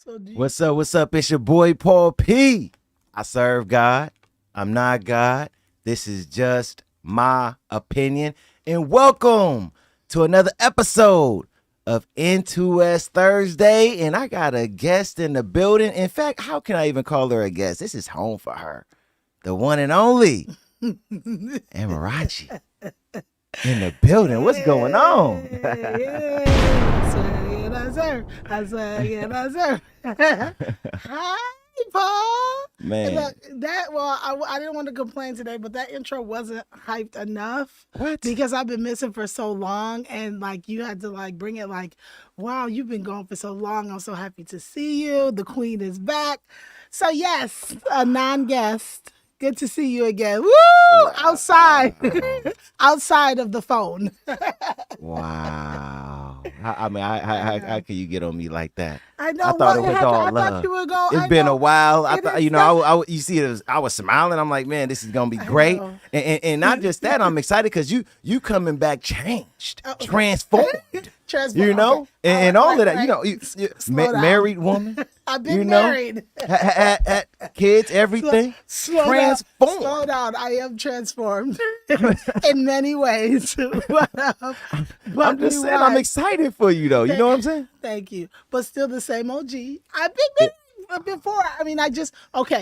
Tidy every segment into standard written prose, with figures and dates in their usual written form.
So What's up? What's up? It's your boy Paul P. I serve God. I'm not God. This is just my opinion. And welcome to another episode of N2S Thursday. And I got a guest in the building. In fact, how can I even call her a guest? This is home for her. The one and only Amarachi in the building. What's going on? I swear. Hi, Paul. Man. Look, I didn't want to complain today, but that intro wasn't hyped enough. What? Because I've been missing for so long, and you had to bring it wow, you've been gone for so long. I'm so happy to see you. The queen is back. So yes, a non-guest. Good to see you again. Woo! Wow. Outside. Outside of the phone. Wow. How can you get on me like that? I know. I thought it was all love. Thought you were going, it's been a while. I thought, you see, I was smiling. I'm like, man, this is gonna be great. And not just that, I'm excited because you coming back changed, transformed. You know, okay. and all of that. You know, you married woman. I've been married. Had kids, everything. Transformed. Slow down. I am transformed in many ways. But I'm just saying, I'm excited for you, though. You know what I'm saying? Thank you. But still the same OG. I've been before.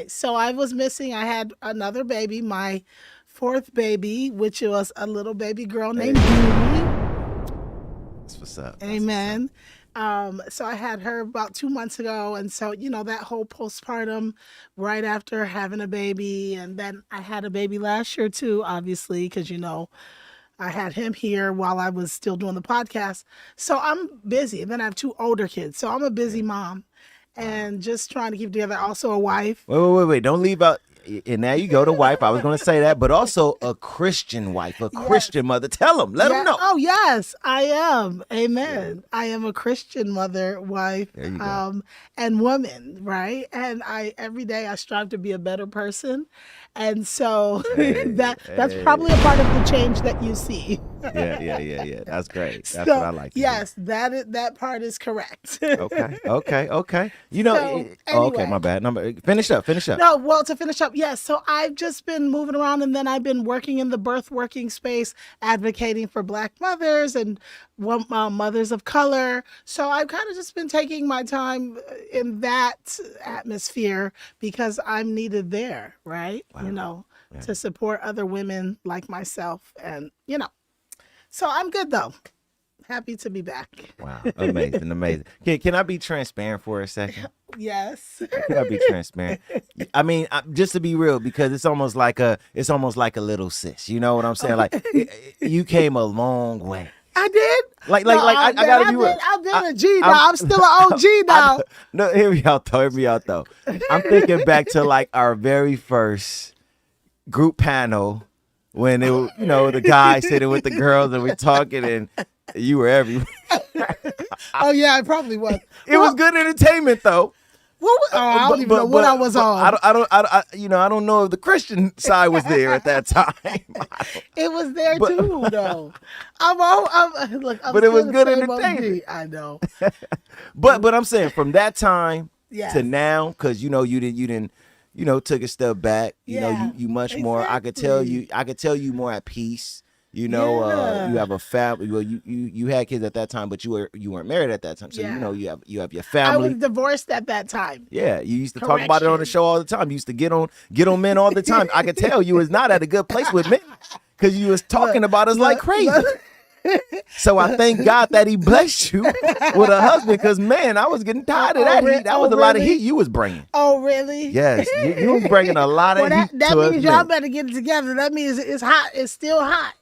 So I was missing. I had another baby, my fourth baby, which was a little baby girl named Beauty. That's what's up. Amen. So I had her about 2 months ago. And so, that whole postpartum right after having a baby. And then I had a baby last year too, obviously, because, I had him here while I was still doing the podcast. So I'm busy. And then I have two older kids. So I'm a busy mom and just trying to keep together. Also a wife. Wait. Don't leave out. And now you go to wife. I was going to say that, but also a Christian wife, Christian mother. Tell them, let them know. Oh, yes, I am. Amen. Yeah. I am a Christian mother, wife, and woman, right? And every day I strive to be a better person. And so that's probably a part of the change that you see. Yeah. That's great. That's what I like. Yes, that part is correct. Okay. Okay, my bad. Finish up. No, well, to finish up, yes. So I've just been moving around, and then I've been working in the birth working space, advocating for Black mothers and mothers of color. So I've kind of just been taking my time in that atmosphere because I'm needed there, right? Wow. To support other women like myself, and so I'm good though. Happy to be back. Wow, amazing. Can I be transparent for a second? Yes. Can I be transparent? I mean, just to be real, because it's almost like a little sis. You know what I'm saying? Like you came a long way. I did. I gotta be real. I've been a G now. I'm still an OG now. No, hear me out though. I'm thinking back to our very first group panel when it was, the guys sitting with the girls and we're talking and you were everywhere. Oh yeah, I probably was. It was good entertainment though. I don't even know what I was on. I don't know if the Christian side was there at that time. It was there too, though. But it was good entertainment. I know. But I'm saying from that time to now, because you didn't took a step back. You much more. I could tell you more at peace. You have a family. Well, you had kids at that time, but you weren't married at that time. So you have your family. I was divorced at that time. Yeah, you used to talk about it on the show all the time. You used to get on men all the time. I could tell you was not at a good place with men because you was talking about us like crazy. So I thank God that he blessed you with a husband, because man, I was getting tired of that heat. That was a lot of heat you was bringing. Oh, really? Yes, you was bringing a lot of heat. That means y'all better get it together. That means it's hot. It's still hot.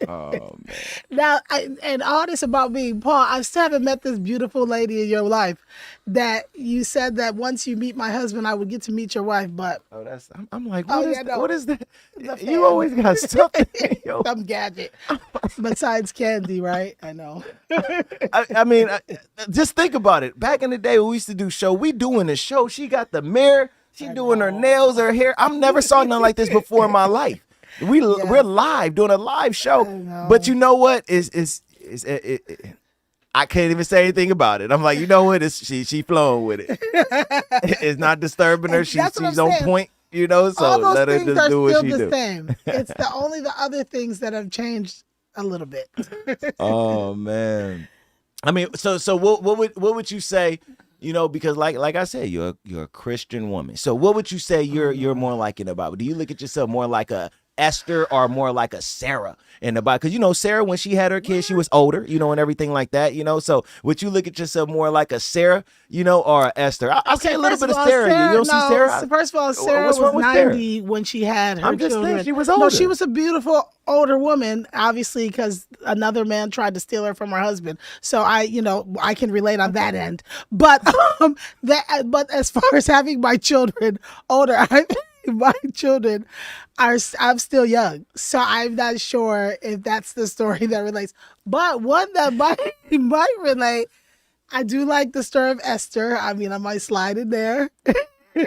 Oh man. Now, and all this about me, Paul, I still haven't met this beautiful lady in your life that you said that once you meet my husband, I would get to meet your wife. But I'm like, what is that? You always got something. Some gadget. Besides candy, right? I know. I mean, just think about it. Back in the day when we used to do show, we doing the show. She got the mirror. She doing her nails, her hair. I've never saw nothing like this before in my life. We're live doing a live show. But you know what? I can't even say anything about it. I'm like, you know what? She flowing with it. It's not disturbing her. She's on point. You know, so all those let her things just are do what still she the do. same. It's only the other things that have changed a little bit. Oh man. I mean, so what would you say? You know, because like I said, you're a Christian woman. So what would you say you're more like in the Bible? Do you look at yourself more like a Esther or more like a Sarah in the Bible? Because you know, Sarah, when she had her kids, she was older, you know, and everything like that, you know. So would you look at yourself more like a Sarah, you know, or a Esther? I see a little bit of Sarah. You don't see Sarah? First of all, Sarah What's wrong was with Sarah? 90 when she had her I'm just children. saying she was older. No, she was a beautiful older woman, obviously, because another man tried to steal her from her husband. So I can relate on that end. But but as far as having my children older, my children I'm still young, so I'm not sure if that's the story that relates. But one that might relate, I do like the story of Esther. I mean, I might slide in there. This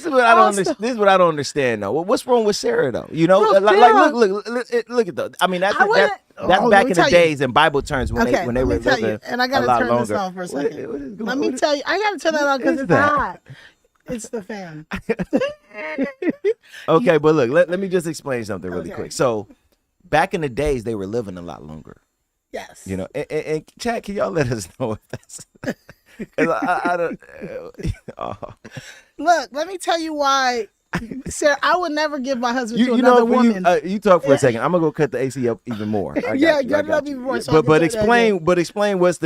is what I don't understand. This is what I don't understand though. What's wrong with Sarah though? You know, Well, look at the. I mean, that's Oh, back let me in the tell you. days in Bible terms when Okay, they let were me tell living you, and I a gotta lot turn longer. this off for a second. What is going Let on? me tell you, I gotta turn that on because it's hot. It's the fan. Okay, but look, let me just explain something really Okay. quick. So, back in the days, they were living a lot longer. Yes. You know, and Chad, can y'all let us know if that's? 'Cause I don't. Look, let me tell you why, Sarah. I would never give my husband to You another know, woman. you talk for a second. I'm gonna go cut the AC up even more. I got Yeah, you, cut I it up got you. even more so I can But do that explain what's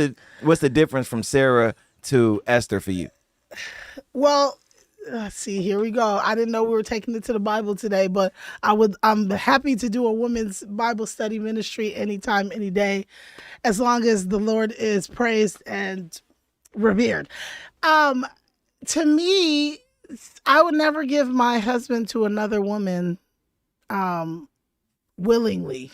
the difference from Sarah to Esther for you? Well, let's see. Here we go. I didn't know we were taking it to the Bible today, but I'm happy to do a women's Bible study ministry anytime, any day, as long as the Lord is praised and revered. To me, I would never give my husband to another woman, willingly.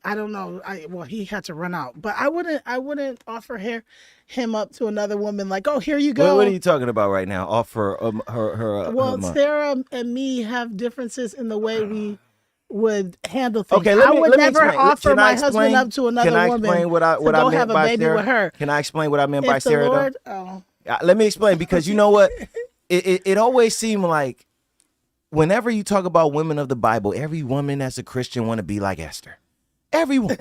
I don't know. Well, he had to run out, but I wouldn't offer him up to another woman like, oh, here you go. What are you talking about right now? Offer her. Well, Sarah and me have differences in the way we would handle things. Okay, I would never explain. offer Can I my explain? husband up to another Can I woman explain what I to go meant have a by baby Sarah? with her. Can I explain what I meant by If the Sarah? Lord, Let me explain, because you know what? It always seemed like whenever you talk about women of the Bible, every woman that's a Christian want to be like Esther. Everyone.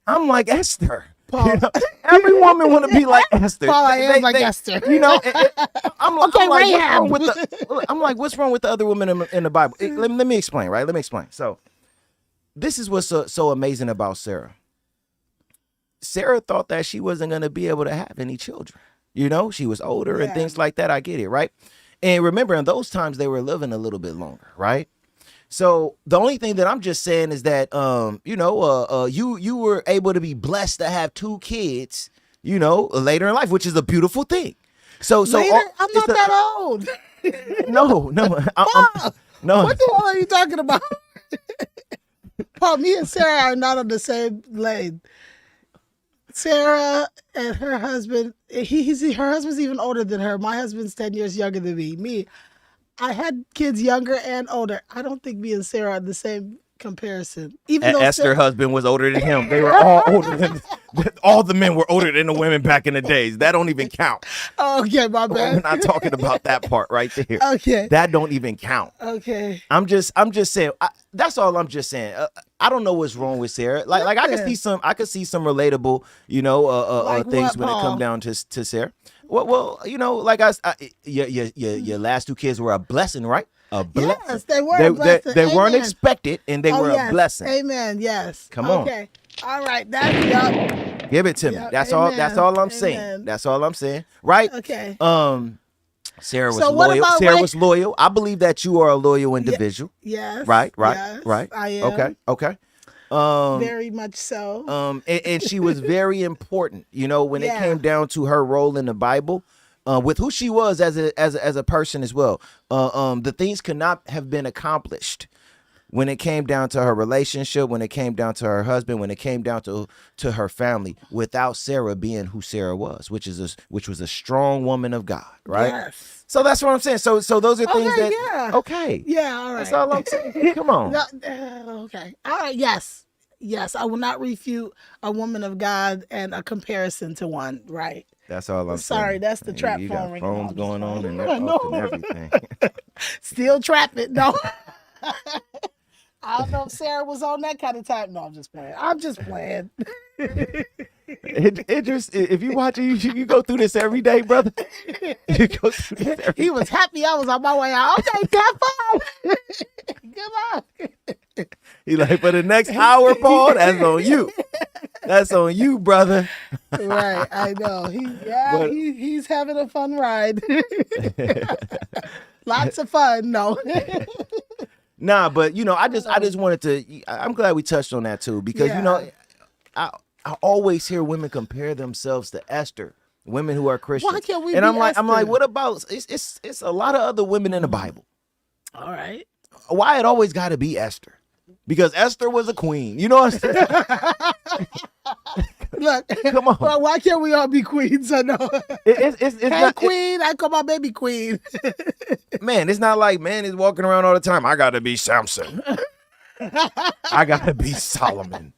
I'm like Esther. Paul. You know, every woman want to be like Esther. Paul, I am like Esther. You know, I'm like, Okay, I'm like, what's wrong with the other women in the Bible? Let me explain, right? Let me explain. So, this is what's so amazing about Sarah. Sarah thought that she wasn't going to be able to have any children. You know, she was older and things like that. I get it, right? And remember, in those times, they were living a little bit longer, right? So the only thing that I'm just saying is that, you were able to be blessed to have 2 kids, you know, later in life, which is a beautiful thing. So later, I'm not that old. No, Paul, no. what the hell are you talking about? Paul, me and Sarah are not on the same lane. Sarah and her husband, her husband's even older than her. My husband's 10 years younger than me. I had kids younger and older. I don't think me and Sarah are the same comparison. Even though Esther's husband was older than him. They were all older than all the men were older than the women back in the days. That don't even count. Oh, okay, my bad. We're not talking about that part right there. Okay. That don't even count. Okay. I'm just saying. That's all I'm just saying. I don't know what's wrong with Sarah. Like I could see some relatable, you know, Like things what, when it come down to Sarah. Well, you know, like your last 2 kids were a blessing, right? A blessing. Yes, they were a blessing. They weren't Amen. expected, and they were a blessing. Amen. Yes. Come on. Okay. All right. That's Give it to me. Yep. That's Amen. all I'm saying. Amen. That's all I'm saying. Right? Okay. Sarah was So what loyal. about Sarah was loyal. I believe that you are a loyal individual. Yes. Right. Yes, Right. I am. Okay. Very much so. And she was very important, you know, when it Yeah. came down to her role in the Bible, with who she was as a person as well. The things could not have been accomplished when it came down to her relationship, when it came down to her husband, when it came down to her family, without Sarah being who Sarah was, which was a strong woman of God, right? Yes. So that's what I'm saying. So those are things Okay, that yeah. okay. Yeah. All right. That's all I'm saying. Come on. Okay. All right. Yes. Yes, I will not refute a woman of God and a comparison to one. Right. That's all I'm Sorry, saying. that's the trap You phone got ringing. No, phones I'm just going on playing. and they're I off and know. everything. Still trapping. No. I don't know if Sarah was on that kind of time. No, I'm just playing. I'm just playing. Idris, if you watch it, you go through this every day, brother. You go through this every He was happy I was on my way out. Okay, tap phone. Come on. He like, for the next hour, Paul, that's on you. That's on you, brother. Right, I know. But- He's having a fun ride. Lots of fun. No. Nah, but I just wanted to. I'm glad we touched on that too, because I always hear women compare themselves to Esther, women who are Christians. Why can't we and be I'm like, Esther? what about it's a lot of other women in the Bible. All right. Why it always got to be Esther? Because Esther was a queen. You know what I'm saying? Look, Come on. Well, why can't we all be queens? I know. It's Hey, not, queen, I call my baby queen. man, it's not like man is walking around all the time. I got to be Samson. I got to be Solomon.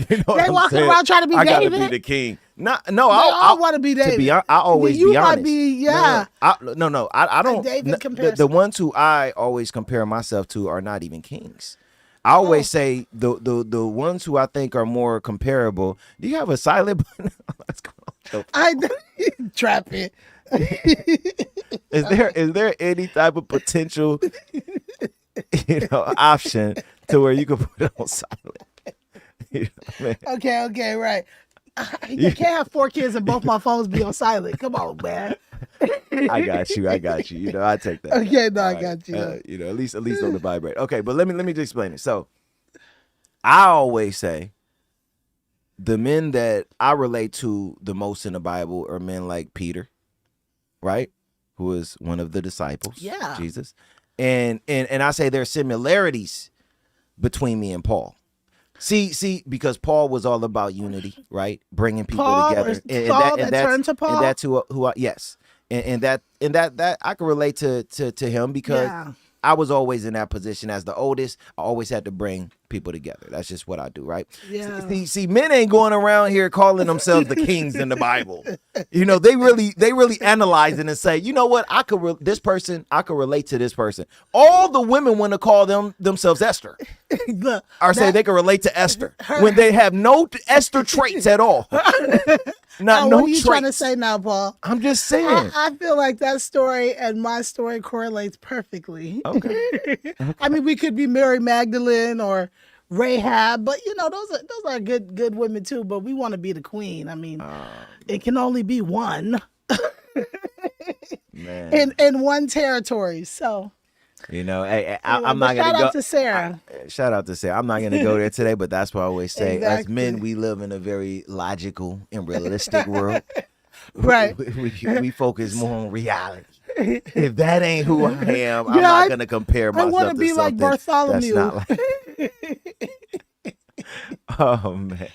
You know what They I'm walking saying? around trying to be I gotta David? be the king. No, They all want to be David. To be honest, I always You be might honest. be, yeah. No, I don't. David The comparison. ones who I always compare myself to are not even kings. I always say the ones who I think are more comparable. Do you have a silent button? Let's go. I trap it. Is there any type of potential, option to where you can put it on silent? Man. Okay, right. You can't have 4 kids and both my phones be on silent. Come on, man. I got you. I take that. Okay, no, I All got you. At least on the vibrate. Okay, but let me just explain it. So, I always say the men that I relate to the most in the Bible are men like Peter, right? Who is one of the disciples, Yeah. Jesus, and I say there are similarities between me and Paul. See, because Paul was all about unity, right? Bringing people together. Paul that turned to Paul? And that's who I, yes. And that I can relate to him because I was always in that position as the oldest. I always had to bring people together. That's just what I do, right? Yeah. See, men ain't going around here calling themselves the kings in the Bible. They really analyze it and say, you know what? I could relate to this person. All the women want to call themselves Esther, or say they can relate to Esther when they have no Esther traits at all. What are you traits. trying to say now, Paul? I'm just saying. I feel like that story and my story correlates perfectly. Okay. I mean, we could be Mary Magdalene or Rahab, but those are good women too. But we want to be the queen. I mean, it can only be one. Man. in one territory. So hey, I'm not gonna shout go. out to Sarah. Shout out to Sarah. I'm not gonna go there today, but that's what I always say. As Exactly. men, we live in a very logical and realistic world. Right. We focus more on reality. If that ain't who I am, I'm not gonna compare I myself want to to be like something Bartholomew. that's not like. Oh man.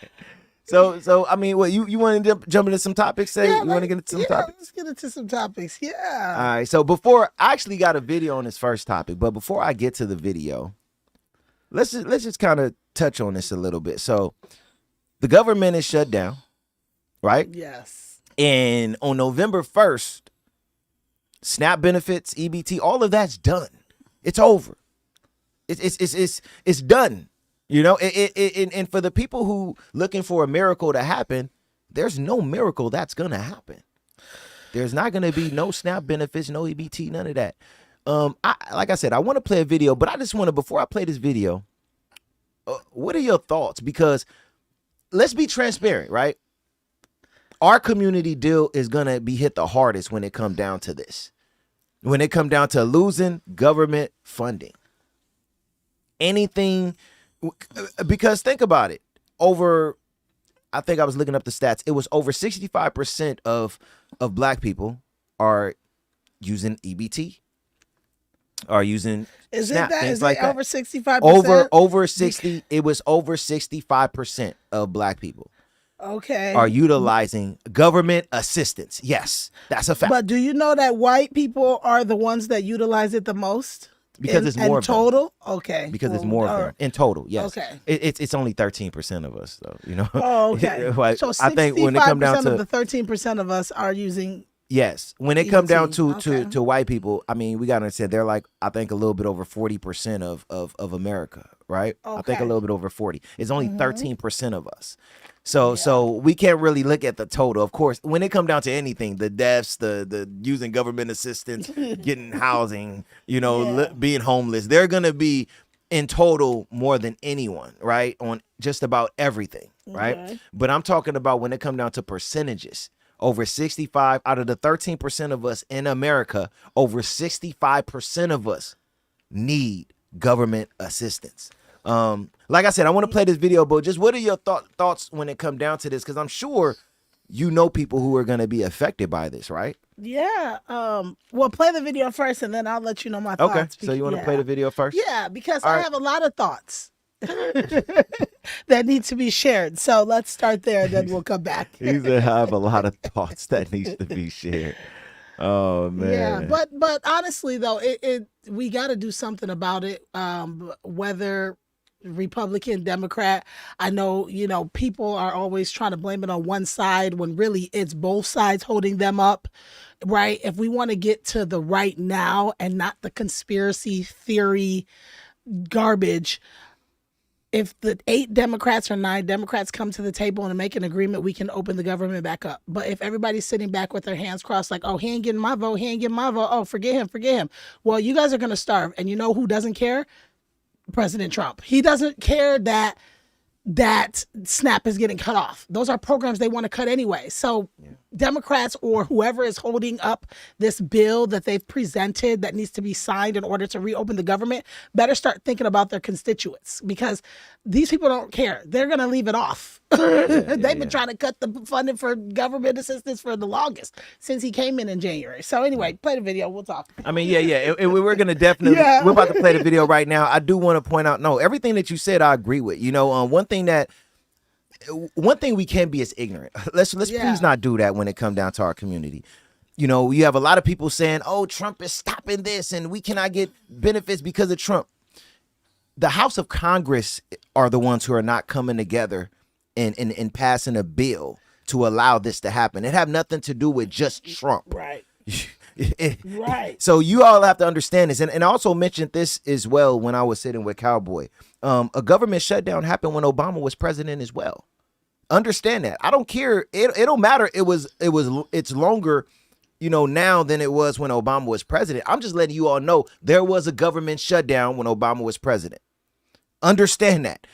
So I mean, what you want to jump into some topics? You want to get into some topics? Let's get into some topics. Yeah. All right. So before I actually got a video on this first topic, but before I get to the video, let's just kind of touch on this a little bit. So the government is shut down, right? Yes. And on November 1st, SNAP benefits, EBT, all of that's done. It's over. It's done. And for the people who looking for a miracle to happen, there's no miracle that's gonna happen. There's not gonna be no SNAP benefits, no EBT, none of that. Like I said, I want to play a video, but I just want to, before I play this video, what are your thoughts? Because let's be transparent, right? Our community deal is gonna be hit the hardest when it come down to this. When it come down to losing government funding. Anything. Because think about it, I think I was looking up the stats. It was over 65% of black people are using EBT, are using SNAP, that? things Is like it that. over 65%? Over 60. It was over 65% of black people Okay. are utilizing government assistance. Yes, that's a fact. But do you know that white people are the ones that utilize it the most? Because it's more in of them. total. Okay. Because it's more of them in total. Yes. Okay. It's only 13% of us, though. You know. Oh, okay. Like, So I think when it comes down 65% to of the 13% of us are using. yes, when it comes down EBT. to white people, I mean, we gotta understand they're like I think a little bit over 40% of America, right? I think a Okay. little bit over 40. It's only 13% of us. Yeah. So we can't really look at the total. Of course, when it comes down to anything, the deaths, the using government assistance, getting housing, you know, Yeah. being homeless, they're gonna be in total more than anyone, right? On just about everything, right? Okay. But I'm talking about when it comes down to percentages. Over 65 out of the 13% of us in America, over 65% of us need government assistance. Like I said, I want to play this video, but just what are your thoughts when it comes down to this? Because I'm sure you know people who are going to be affected by this, right? Yeah. Well, play the video first, and then I'll let you know my Okay. thoughts. So you want to play the video first? Yeah, because All I right. have a lot of thoughts that need to be shared. So let's start there, and then we'll come back. He said, I have a lot of thoughts that needs to be shared. Oh man. Yeah, but honestly though, we got to do something about it. Whether Republican, Democrat, I know people are always trying to blame it on one side when really it's both sides holding them up, right? If we want to get to the right now and not the conspiracy theory garbage. If the 8 Democrats or 9 Democrats come to the table and make an agreement, we can open the government back up. But if everybody's sitting back with their hands crossed, like, oh, he ain't getting my vote, he ain't getting my vote, oh, forget him. Well, you guys are going to starve. And you know who doesn't care? President Trump. He doesn't care that SNAP is getting cut off. Those are programs they want to cut anyway. So Democrats or whoever is holding up this bill that they've presented that needs to be signed in order to reopen the government better start thinking about their constituents, because these people don't care. They're going to leave it off. They've been trying to cut the funding for government assistance for the longest since he came in January. So anyway, play the video. We'll talk. I mean, yeah. We're going to definitely, we're about to play the video right now. I do want to point out, no, everything that you said, I agree with. You know, one thing we can be is ignorant. Let's please not do that when it comes down to our community. You know, you have a lot of people saying, oh, Trump is stopping this and we cannot get benefits because of Trump. The House of Congress are the ones who are not coming together and passing a bill to allow this to happen. It have nothing to do with just Trump. Right. Right. So you all have to understand this. And I also mentioned this as well when I was sitting with Cowboy. A government shutdown happened when Obama was president as well. Understand that. I don't care. It don't matter. It's longer, now than it was when Obama was president. I'm just letting you all know there was a government shutdown when Obama was president. Understand that.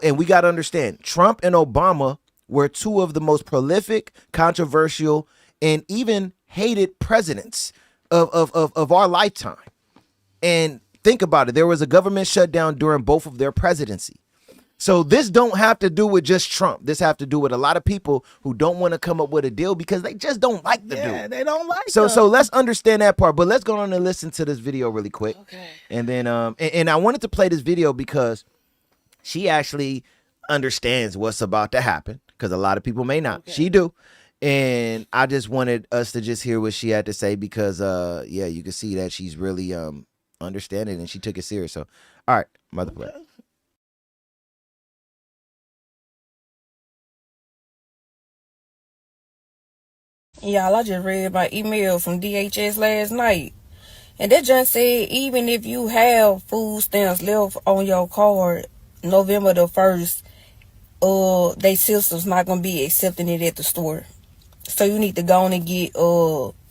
And we got to understand, Trump and Obama were two of the most prolific, controversial, and even hated presidents of our lifetime. And think about it. There was a government shutdown during both of their presidency. So this don't have to do with just Trump. This have to do with a lot of people who don't want to come up with a deal because they just don't like the dude. Yeah, they don't like So let's understand that part. But let's go on and listen to this video really quick. Okay. And then and I wanted to play this video because she actually understands what's about to happen, because a lot of people may not. Okay. She do. And I just wanted us to just hear what she had to say because you can see that she's really understanding and she took it serious. So all right, mother play. Y'all, I just read my email from DHS last night. And that just said, even if you have food stamps left on your card November the 1st, they system's not going to be accepting it at the store. So you need to go on and get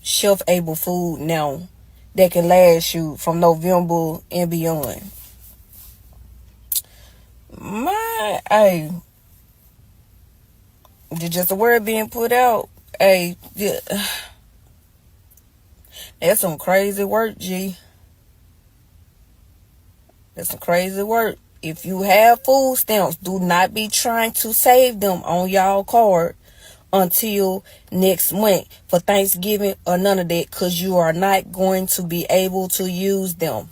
shelf-able food now that can last you from November and beyond. There's just a word being put out. Hey, that's some crazy work, G. That's some crazy work. If you have food stamps, do not be trying to save them on y'all card until next month for Thanksgiving or none of that, because you are not going to be able to use them.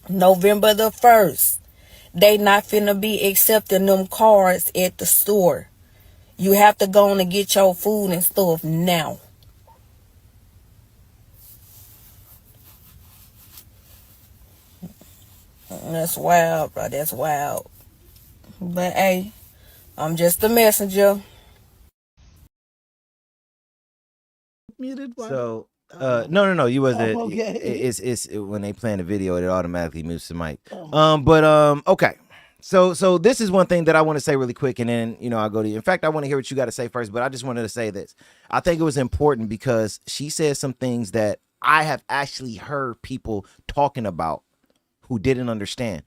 November the 1st, they not finna be accepting them cards at the store. You have to go on and get your food and stuff now. That's wild, bro. That's wild. But hey, I'm just a messenger. Muted one. So, no, you wasn't. Oh, okay. It's when they playing the video, it automatically moves the mic. Oh. Okay. So this is one thing that I want to say really quick, and then I'll go to you. In fact, I want to hear what you got to say first, but I just wanted to say this. I think it was important because she said some things that I have actually heard people talking about who didn't understand.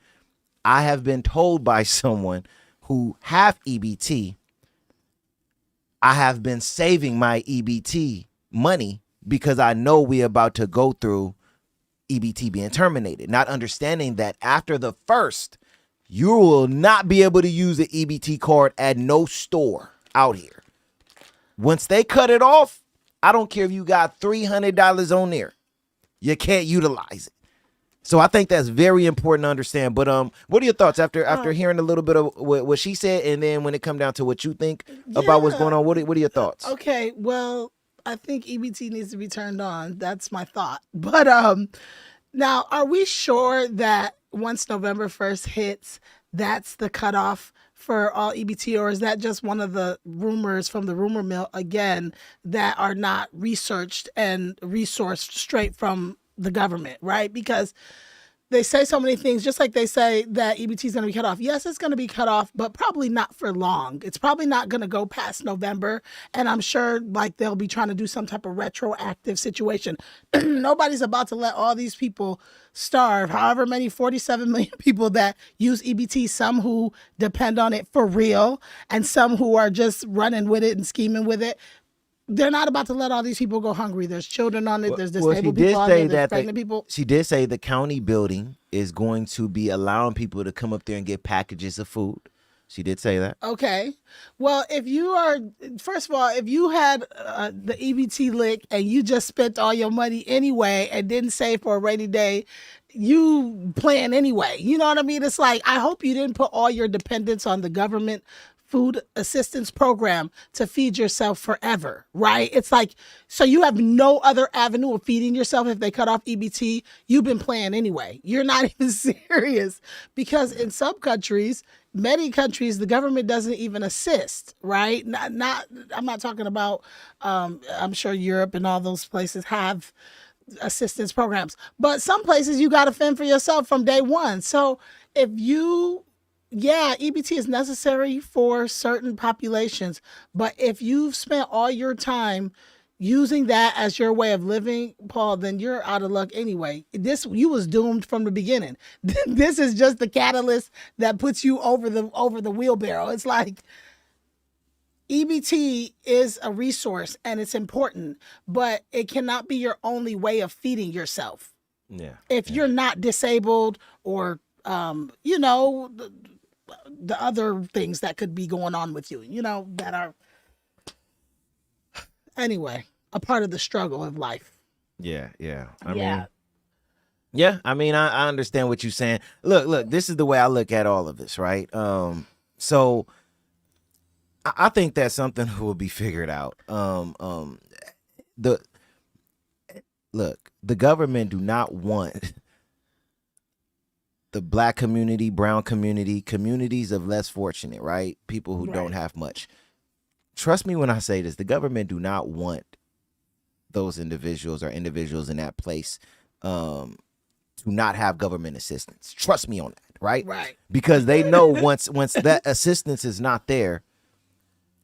I have been told by someone who have EBT, I have been saving my EBT money because I know we're about to go through EBT being terminated, not understanding that after the first, you will not be able to use the EBT card at no store out here. Once they cut it off, I don't care if you got $300 on there, you can't utilize it. So I think that's very important to understand. But what are your thoughts after hearing a little bit of what she said, and then when it come down to what you think about what's going on? What are your thoughts? Okay, well, I think EBT needs to be turned on. That's my thought. But now, are we sure that once November 1st hits, that's the cutoff for all EBT, or is that just one of the rumors from the rumor mill again that are not researched and resourced straight from the government, right? Because they say so many things, just like they say that EBT is going to be cut off. Yes, it's going to be cut off, but probably not for long. It's probably not going to go past November. And I'm sure like they'll be trying to do some type of retroactive situation. Nobody's about to let all these people starve. However many 47 million people that use EBT, some who depend on it for real and some who are just running with it and scheming with it. They're not about to let all these people go hungry. There's children on it. There's disabled people on it. There's pregnant people. She did say the county building is going to be allowing people to come up there and get packages of food. She did say that. Okay. Well, first of all, if you had the EBT lick and you just spent all your money anyway and didn't save for a rainy day, you plan anyway. You know what I mean? It's like, I hope you didn't put all your dependence on the government food assistance program to feed yourself forever, right? It's like, so you have no other avenue of feeding yourself if they cut off EBT. You've been playing anyway. You're not even serious, because in some countries, many countries, the government doesn't even assist, right? I'm not talking about, I'm sure Europe and all those places have assistance programs, but some places you got to fend for yourself from day one. So EBT is necessary for certain populations, but if you've spent all your time using that as your way of living, Paul, then you're out of luck anyway. You was doomed from the beginning. This is just the catalyst that puts you over the wheelbarrow. It's like EBT is a resource and it's important, but it cannot be your only way of feeding yourself. Yeah. If you're not disabled or the other things that could be going on with you, that are, anyway, a part of the struggle of life. Yeah. I mean, I understand what you're saying. Look, this is the way I look at all of this, right? So I think that's something will be figured out. The government do not want the black community, brown community, communities of less fortunate, right? People who don't have much. Trust me when I say this, the government do not want those individuals or individuals in that place to not have government assistance. Trust me on that, right? Right. Because they know once that assistance is not there,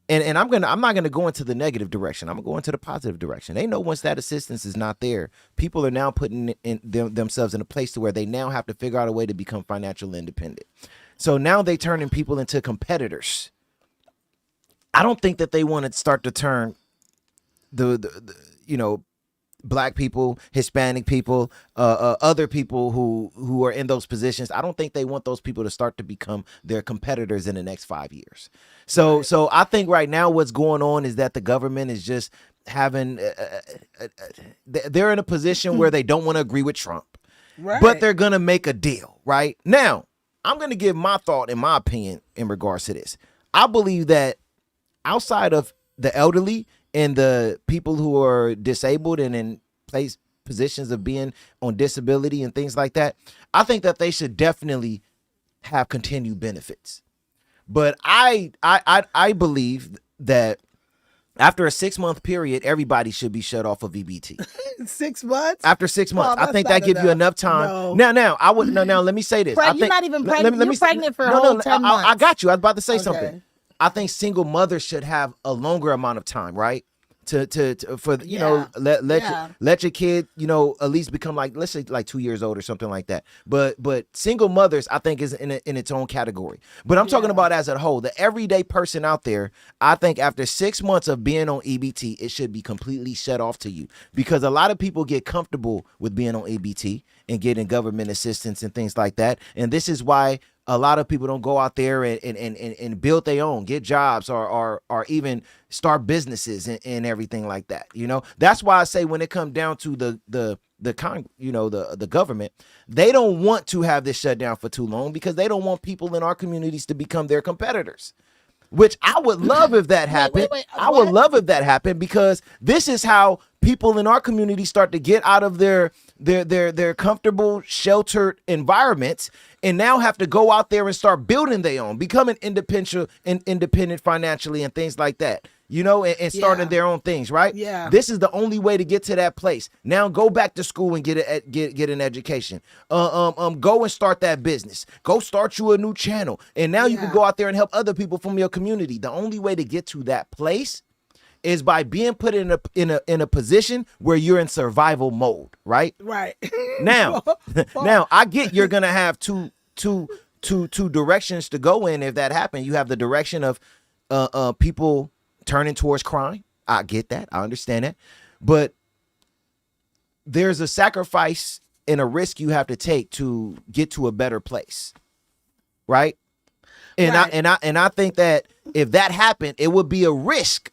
and I'm not gonna go into the negative direction. I'm gonna go into the positive direction. They know once that assistance is not there, people are now putting themselves in a place to where they now have to figure out a way to become financially independent. So now they turning people into competitors. I don't think that they want to start to turn the black people, Hispanic people, other people who are in those positions. I don't think they want those people to start to become their competitors in the next 5 years. So I think right now what's going on is that the government is just having, they're in a position where they don't want to agree with Trump, Right. but they're going to make a deal right now. I'm going to give my thought and my opinion in regards to this. I believe that outside of the elderly and the people who are disabled and in positions of being on disability and things like that, I think that they should definitely have continued benefits. But I believe that after a 6-month period, everybody should be shut off of EBT. 6 months? After 6 months, I that's think not that gives you enough. enough time. No. Now, I would no. Now, let me say this. I You're think, not even pregnant. You're pregnant for a no, whole 10 months. I got you. I was about to say Okay. something. I think single mothers should have a longer amount of time, right? To for you know let your kid at least become like, let's say, like 2 years old or something like that. But single mothers, I think, is in its own category. But I'm talking about as a whole, the everyday person out there. I think after 6 months of being on EBT, it should be completely shut off to you, because a lot of people get comfortable with being on EBT and getting government assistance and things like that. And this is why a lot of people don't go out there and build their own, get jobs, or even start businesses and everything like that. That's why I say when it comes down to the government, they don't want to have this shut down for too long, because they don't want people in our communities to become their competitors. Which I would love if that happened. I would love if that happened, because this is how people in our community start to get out of their comfortable, sheltered environments, and now have to go out there and start building their own, becoming independent financially and things like that. And starting their own things, right? Yeah. This is the only way to get to that place. Now go back to school and get an education. Go and start that business. Go start you a new channel. And now you can go out there and help other people from your community. The only way to get to that place is by being put in a position where you're in survival mode, right? Right. Now I get you're gonna have two directions to go in if that happens. You have the direction of people turning towards crime. I get that. I understand that. But there's a sacrifice and a risk you have to take to get to a better place. Right? And I think that if that happened, it would be a risk.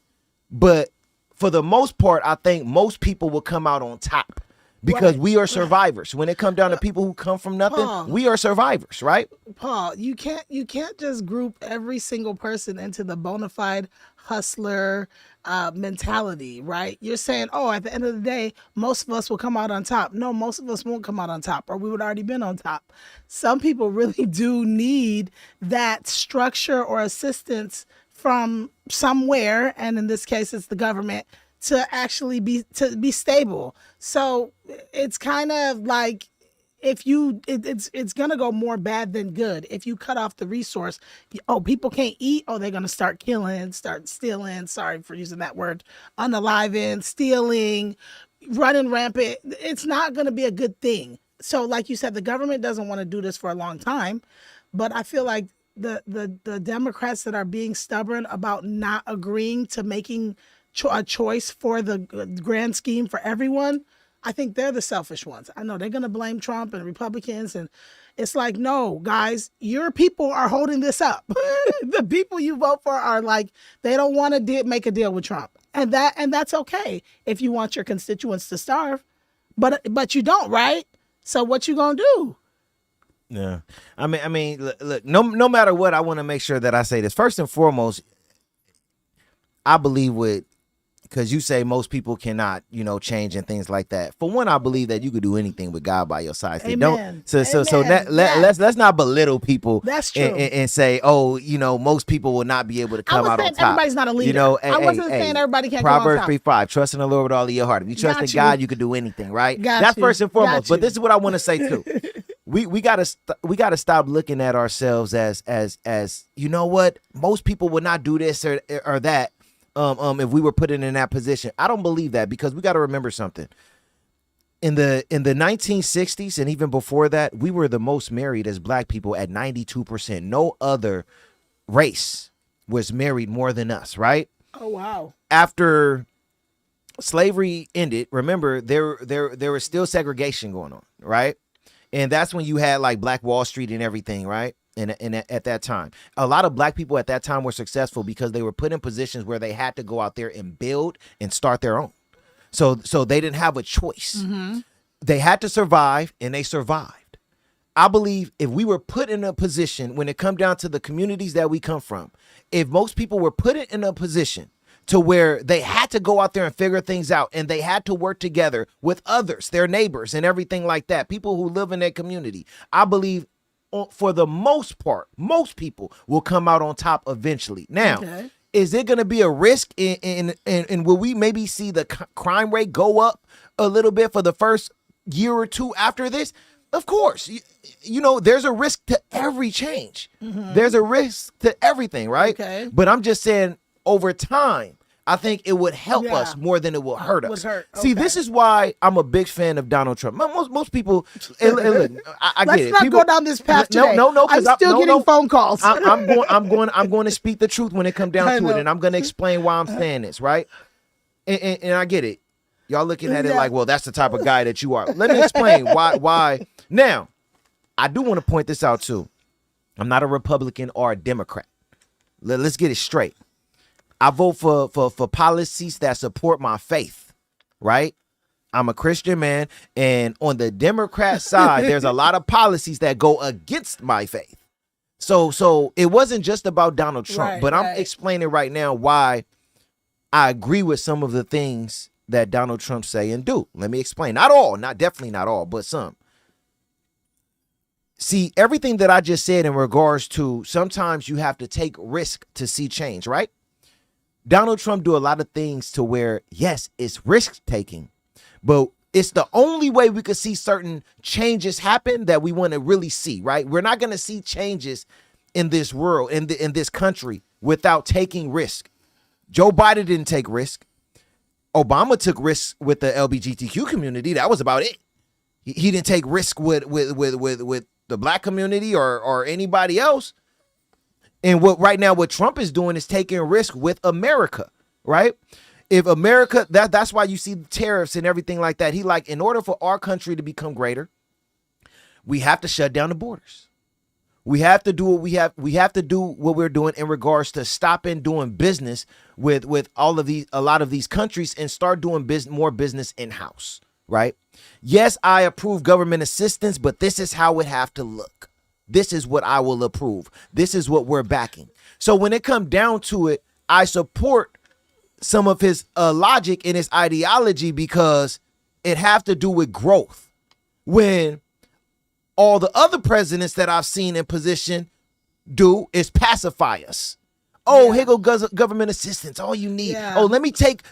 But for the most part, I think most people will come out on top, because we are survivors. When it comes down to people who come from nothing, we are survivors, right? Paul, you can't just group every single person into the bona fide hustler mentality, right? You're saying, at the end of the day, most of us will come out on top. No, most of us won't come out on top, or we would already been on top. Some people really do need that structure or assistance from somewhere, and in this case, it's the government, to actually be stable. So it's kind of like, if it's gonna go more bad than good if you cut off the resource. People can't eat. They're gonna start killing, start stealing. Sorry for using that word. Unaliving, stealing, running rampant. It's not gonna be a good thing. So, like you said, the government doesn't want to do this for a long time, but I feel like the Democrats that are being stubborn about not agreeing to making a choice for the grand scheme for everyone, I think they're the selfish ones. I know they're going to blame Trump and Republicans, and it's like, no, guys, your people are holding this up. The people you vote for are like, they don't want to make a deal with Trump, and that's okay if you want your constituents to starve, but you don't, right? So what you gonna do? Yeah, I mean, look, no matter what, I want to make sure that I say this first and foremost. I believe because you say most people cannot, change and things like that. For one, I believe that you could do anything with God by your side. Amen. Let's not belittle people. That's true. And say, most people will not be able to come out on top. Everybody's not a leader. I wasn't saying everybody can't Proverbs go on top. 3:5, trust in the Lord with all of your heart. If you trust in God, you can do anything, right? That's first and foremost. But this is what I want to say too. We gotta stop looking at ourselves as you know what, most people would not do this or that if we were put in that position. I don't believe that, because we got to remember something. In the 1960s and even before that, we were the most married as black people at 92%. No other race was married more than us, right? Oh wow. After slavery ended, remember there was still segregation going on, right? And that's when you had like Black Wall Street and everything, right? And at that time, a lot of black people at that time were successful because they were put in positions where they had to go out there and build and start their own. So they didn't have a choice. Mm-hmm. They had to survive, and they survived. I believe if we were put in a position, when it comes down to the communities that we come from, if most people were put in a position to where they had to go out there and figure things out, and they had to work together with others, their neighbors and everything like that, people who live in their community. I believe for the most part, most people will come out on top eventually. Now, is it going to be a risk in will we maybe see the crime rate go up a little bit for the first year or two after this? Of course. You know, there's a risk to every change. There's a risk to everything, right? But I'm just saying, over time, I think it would help us more than it will hurt us. See, this is why I'm a big fan of Donald Trump. Most people, and look, I get it. Let's not go down this path today. No, I'm still getting phone calls. I'm going to speak the truth when it comes down to it, and I'm going to explain why I'm saying this, right? And I get it. Y'all looking at it like, well, that's the type of guy that you are. Let me explain why. Now, I do want to point this out too. I'm not a Republican or a Democrat. Let's get it straight. I vote for policies that support my faith, right? I'm a Christian man, and on the Democrat side, there's a lot of policies that go against my faith. So it wasn't just about Donald Trump, but I'm explaining right now why I agree with some of the things that Donald Trump say and do. Let me explain. Not all, definitely not all, but some. See, everything that I just said in regards to sometimes you have to take risk to see change, right? Donald Trump do a lot of things to where, yes, it's risk taking, but it's the only way we could see certain changes happen that we want to really see, right? We're not going to see changes in this world, in this country, without taking risk. Joe Biden didn't take risk. Obama took risks with the LGBTQ community. That was about it. He didn't take risk with the black community or anybody else. And what Trump is doing is taking risk with America, right? If America, that's why you see the tariffs and everything like that. He in order for our country to become greater, we have to shut down the borders. We have to do what we have to do what we're doing in regards to stopping doing business with a lot of these countries and start doing more business in-house, right? Yes, I approve government assistance, but this is how it have to look. This is what I will approve. This is what we're backing. So when it comes down to it, I support some of his logic and his ideology because it have to do with growth. When all the other presidents that I've seen in position do is pacify us. Oh, here go government assistance. All you need. Oh, let me take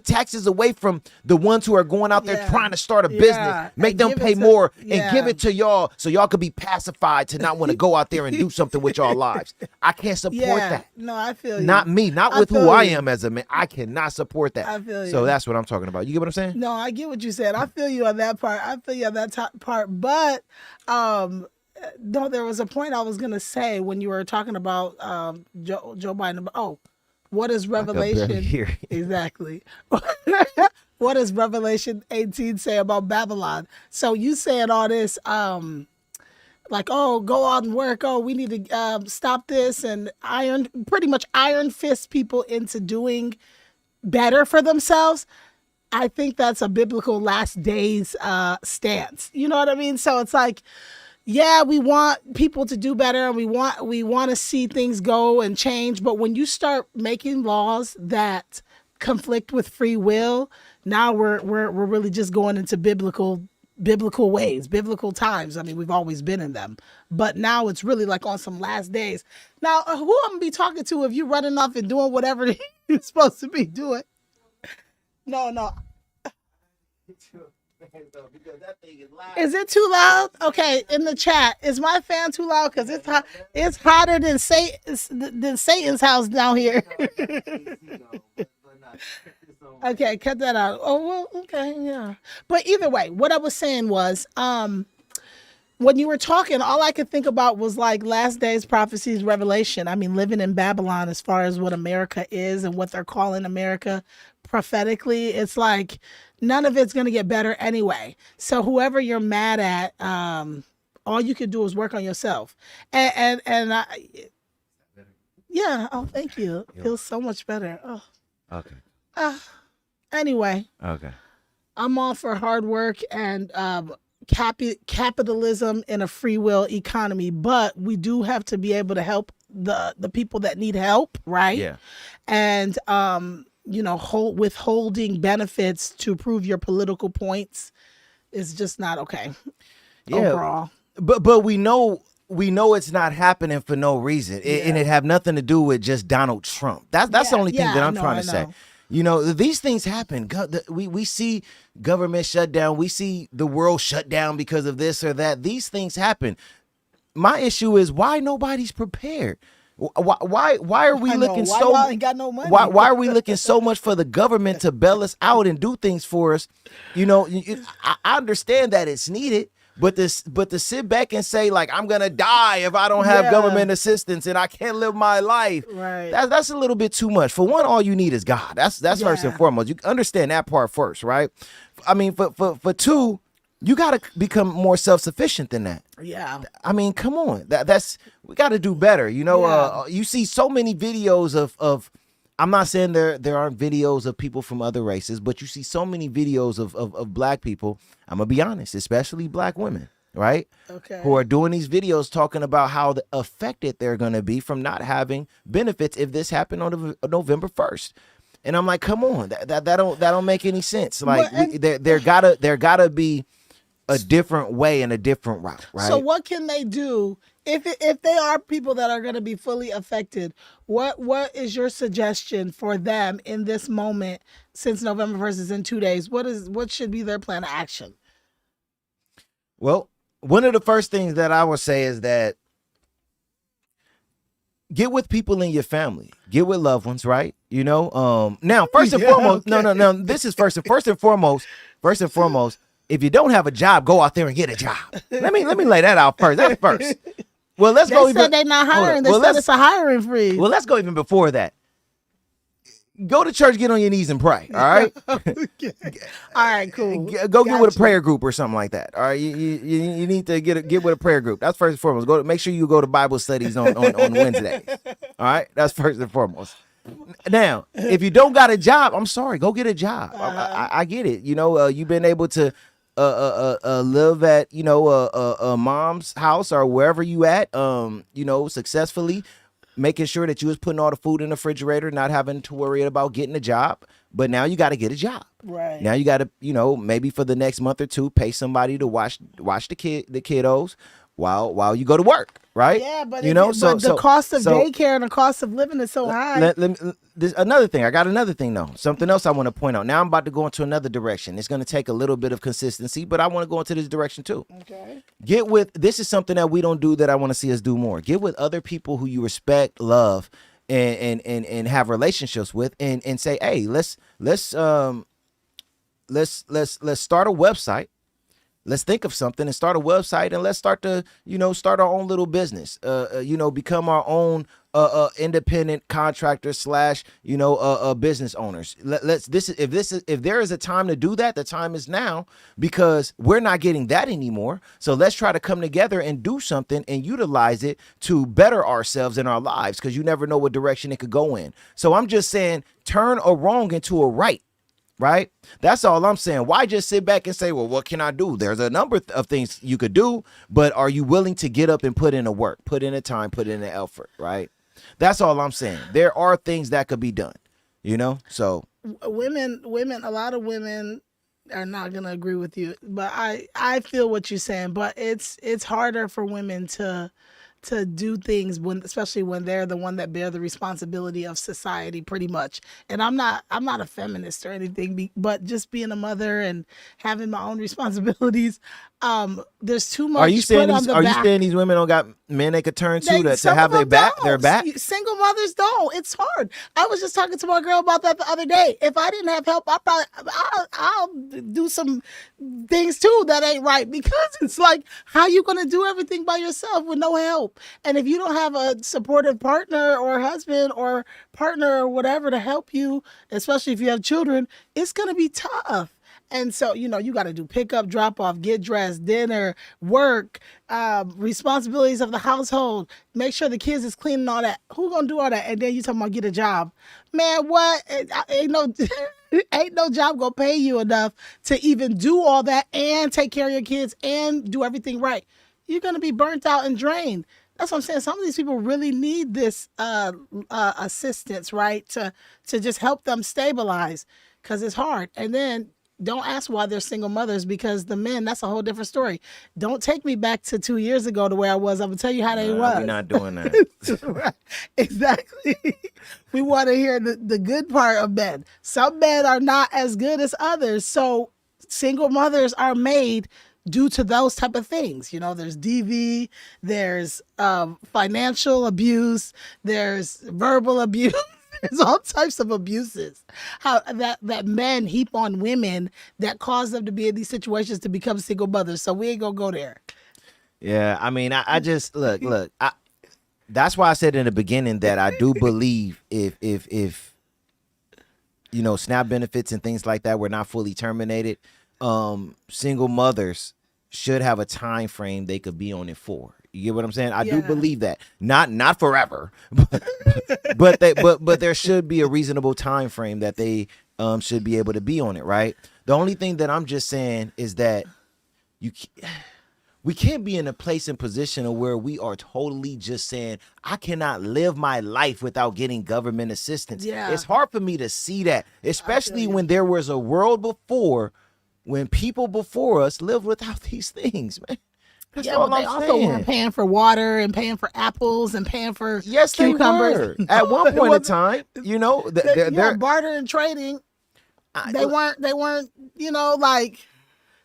taxes away from the ones who are going out there trying to start a business. Make them pay more and give it to y'all so y'all could be pacified to not want to go out there and do something with y'all lives. I can't support that. No, I feel you. Not me. Not with who I am as a man. I cannot support that. I feel you. So that's what I'm talking about. You get what I'm saying? No, I get what you said. I feel you on that part. But no, there was a point I was going to say when you were talking about Joe Biden. Oh, what is Revelation? Exactly. What does Revelation 18 say about Babylon? So you saying all this, like, oh, go out and work. Oh, we need to stop this and pretty much iron fist people into doing better for themselves. I think that's a biblical last days stance. You know what I mean? So it's like, yeah, we want people to do better and we want to see things go and change. But when you start making laws that conflict with free will, now we're really just going into biblical ways, biblical times. I mean, we've always been in them, but now it's really like on some last days. Now, who I'm gonna be talking to if you're running off and doing whatever you're supposed to be doing? No. Is it too loud? Okay, in the chat, is my fan too loud? Because it's hot. It's hotter than Satan's house down here. Okay, cut that out. Oh well, okay, yeah. But either way, what I was saying was, when you were talking, all I could think about was like last days prophecies, Revelation. I mean, living in Babylon as far as what America is and what they're calling America prophetically. It's like none of it's going to get better anyway. So whoever you're mad at, all you can do is work on yourself. And yeah. Oh, thank you. It feels so much better. Oh. Okay. Anyway. Okay. I'm all for hard work and capitalism in a free will economy, but we do have to be able to help the people that need help, right? Yeah. And withholding benefits to prove your political points is just not okay Yeah, overall. but we know it's not happening for no reason, and it have nothing to do with just Donald Trump. That's the only thing that I'm trying to say. These things happen. We see government shut down. We see the world shut down because of this or that. These things happen. My issue is why nobody's prepared. Why are we looking why so? y'all ain't got no money? Why are we looking so much for the government to bail us out and do things for us? I understand that it's needed. But to sit back and say, like, I'm gonna die if I don't have government assistance and I can't live my life, right? That's a little bit too much. For one, all you need is God. That's first and foremost. You understand that part first, right? I mean, for two, you gotta become more self-sufficient than that. Yeah. I mean, come on. We gotta do better. You see so many videos of I'm not saying there aren't videos of people from other races, but you see so many videos of black people. I'm gonna be honest, especially black women, right? Okay. Who are doing these videos talking about how affected they're gonna be from not having benefits if this happened on November 1st. And I'm like, come on, that don't make any sense. Like, there gotta be a different way and a different route, right? So what can they do if they are people that are going to be fully affected? What is your suggestion for them in this moment, since November 1st is in 2 days? What should be their plan of action? Well, one of the first things that I would say is that get with people in your family, get with loved ones, right? Now, first and foremost, no, this is first and foremost, if you don't have a job, go out there and get a job. Let me lay that out first. That's first. Well, let's go. They said they're not hiring. They said it's a hiring freeze. Well, let's go even before that. Go to church, get on your knees and pray. All right. Okay. All right, cool. Go get with a prayer group or something like that. All right. You need to get with a prayer group. That's first and foremost. Make sure you go to Bible studies on Wednesdays. All right. That's first and foremost. Now, if you don't got a job, I'm sorry. Go get a job. I get it. You've been able to live at a mom's house or wherever you at, successfully, making sure that you was putting all the food in the refrigerator, not having to worry about getting a job. But now you got to get a job. Right. Now you got to, maybe for the next month or two, pay somebody to watch the kiddos while you go to work. Right. Yeah, but the cost of daycare and the cost of living is so high. Another thing. I got another thing though. Something else I want to point out. Now I'm about to go into another direction. It's going to take a little bit of consistency, but I want to go into this direction too. Okay. This is something that we don't do that I want to see us do more. Get with other people who you respect, love, and have relationships with, and say, hey, let's start a website. Let's think of something and start a website, and let's start to, start our own little business. Become our own independent contractor / business owners. If there is a time to do that, the time is now, because we're not getting that anymore. So let's try to come together and do something and utilize it to better ourselves in our lives, because you never know what direction it could go in. So I'm just saying, turn a wrong into a right. Right? That's all I'm saying. Why just sit back and say, well, what can I do? There's a number of things you could do, but are you willing to get up and put in the work, put in the time, put in the effort, right? That's all I'm saying. There are things that could be done, so. Women, a lot of women are not going to agree with you, but I feel what you're saying, but it's harder for women to do things especially when they're the one that bear the responsibility of society, pretty much. And I'm not a feminist or anything, but just being a mother and having my own responsibilities, there's too much. Are you saying these women don't got men they could turn to have their back? Single mothers don't. It's hard. I was just talking to my girl about that the other day. If I didn't have help, I'll do some things too that ain't right, because it's like, how you gonna do everything by yourself with no help? And if you don't have a supportive partner or husband or partner or whatever to help you, especially if you have children, it's gonna be tough. And so, you got to do pickup, drop off, get dressed, dinner, work, responsibilities of the household, make sure the kids is clean and all that. Who gonna do all that? And then you talking about get a job. Man, what? Ain't no job gonna pay you enough to even do all that and take care of your kids and do everything right. You're gonna be burnt out and drained. That's what I'm saying. Some of these people really need this assistance, right? To just help them stabilize, because it's hard. And then don't ask why they're single mothers, because the men, that's a whole different story. Don't take me back to 2 years ago to where I was. I'm gonna tell you how they was. We're not doing that. Right. Exactly. We want to hear the good part of men. Some men are not as good as others. So single mothers are made due to those type of things. You know, there's DV, there's financial abuse, there's verbal abuse. There's all types of abuses how that men heap on women that cause them to be in these situations to become single mothers. So we ain't gonna go there. Yeah, I mean, I just look. That's why I said in the beginning that I do believe if you know, SNAP benefits and things like that were not fully terminated, single mothers should have a time frame they could be on it for. You get what I'm saying? I do believe that. Not forever, but there should be a reasonable time frame that they should be able to be on it, right? The only thing that I'm just saying is that we can't be in a place and position of where we are totally just saying, I cannot live my life without getting government assistance. Yeah. It's hard for me to see that, especially when there was a world before when people before us lived without these things, man. That's Yeah, all but they I'm also saying. were paying for water and paying for apples and paying for Yes, they cucumbers. were. At one point in time, you know, they're barter and trading. They weren't, you know, like,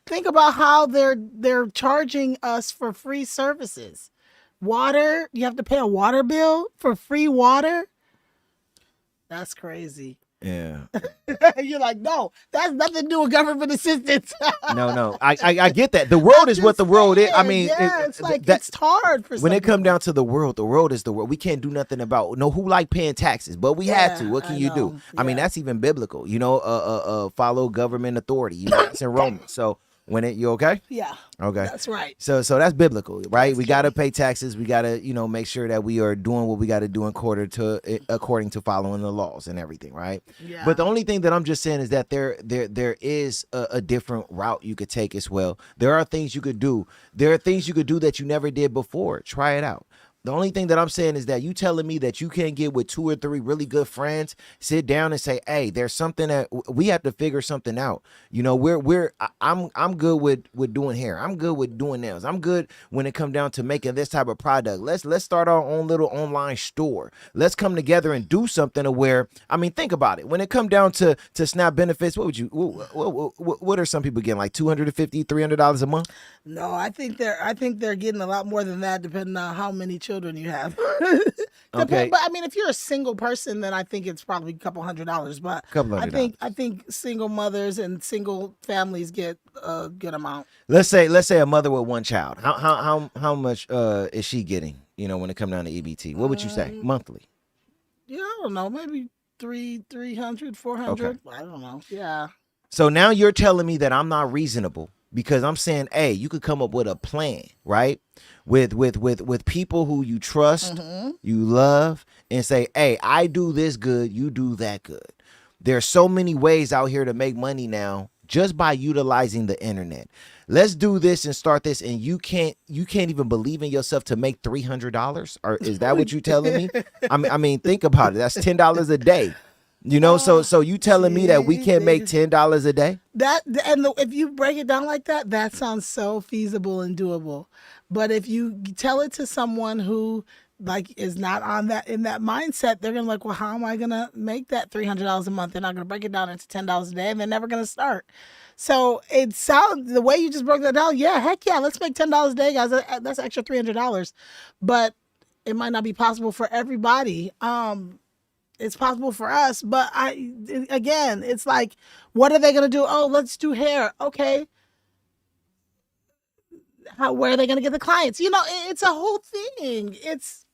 think about how they're charging us for free services. Water, you have to pay a water bill for free water. That's crazy. yeah. You're like, no, that's nothing to do with government assistance. No. I get that. The world is what the world is. I mean, it's like it's hard for when it some come down to the world is the world. We can't do nothing about who like paying taxes, but we had to. What can you do? I mean, that's even biblical. You know, follow government authority. You know, it's in Romans. So you okay? Yeah. Okay. That's right. So that's biblical, right? We got to pay taxes. We got to, you know, make sure that we are doing what we got to do according to following the laws and everything, right? Yeah. But the only thing that I'm just saying is that there is a different route you could take as well. There are things you could do. There are things you could do that you never did before. Try it out. The only thing that I'm saying is that you telling me that you can't get with 2 or 3 really good friends, sit down and say, hey, there's something that we have to figure something out. You know, I'm good with doing hair. I'm good with doing nails. I'm good when it comes down to making this type of product. Let's start our own little online store. Let's come together and do something to where, I mean, think about it. When it come down to SNAP benefits, what are some people getting, like $250, $300 a month? No, I think they're getting a lot more than that, depending on how many children you have. Okay. But I mean, if you're a single person, then I think it's probably a couple $100. But I think single mothers and single families get a good amount. Let's say a mother with 1 child. How much is she getting? You know, when it comes down to EBT, what would you say monthly? Yeah, I don't know, maybe 300, 400. Okay. I don't know. Yeah. So now you're telling me that I'm not reasonable because I'm saying, hey, you could come up with a plan, right? With people who you trust, you love, and say, hey, I do this good, you do that good. There's so many ways out here to make money now just by utilizing the internet. Let's do this and start this, and you can't even believe in yourself to make $300? Or is that what you're telling me? I mean, think about it. That's $10 a day. You know, so you telling me that we can't make $10 a day? If you break it down like that, that sounds so feasible and doable. But if you tell it to someone who like is not in that mindset, they're gonna like, well, how am I gonna make that $300 a month? They're not gonna break it down into $10 a day, and they're never gonna start. So it sounds, the way you just broke that down, yeah, heck yeah, let's make $10 a day, guys. That's extra $300, but it might not be possible for everybody. It's possible for us, but again, it's like, what are they going to do? Oh, let's do hair. Okay. Where are they going to get the clients? You know, it's a whole thing. It's,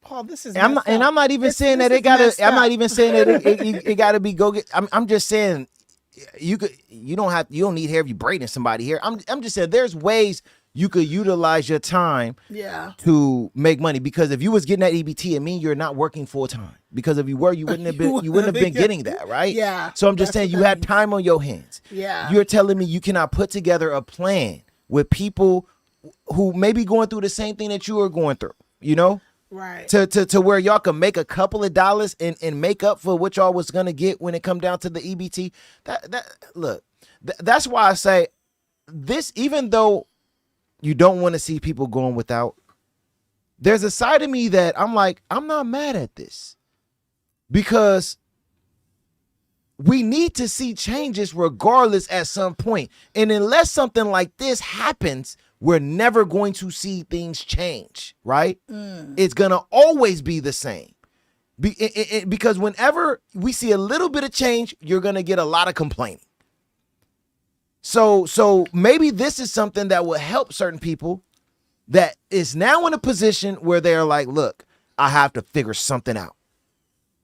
Paul, this is, I'm not even saying that it gotta, I'm not even saying that it gotta be go get, I'm just saying you don't need hair if you braiding somebody here. I'm just saying there's ways you could utilize your time to make money, because if you was getting that EBT, it means you're not working full time, because if you were, you wouldn't have been getting that, right? Yeah. So I'm just saying you had time on your hands. Yeah. You're telling me you cannot put together a plan with people who may be going through the same thing that you are going through, you know? Right. To where y'all can make a couple of dollars and make up for what y'all was gonna get when it come down to the EBT. That's why I say this, even though you don't want to see people going without, there's a side of me that I'm like, I'm not mad at this, because we need to see changes regardless at some point. And unless something like this happens, we're never going to see things change, right? It's going to always be the same. Because whenever we see a little bit of change, you're going to get a lot of complaining. So maybe this is something that will help certain people that is now in a position where they're like, look, I have to figure something out.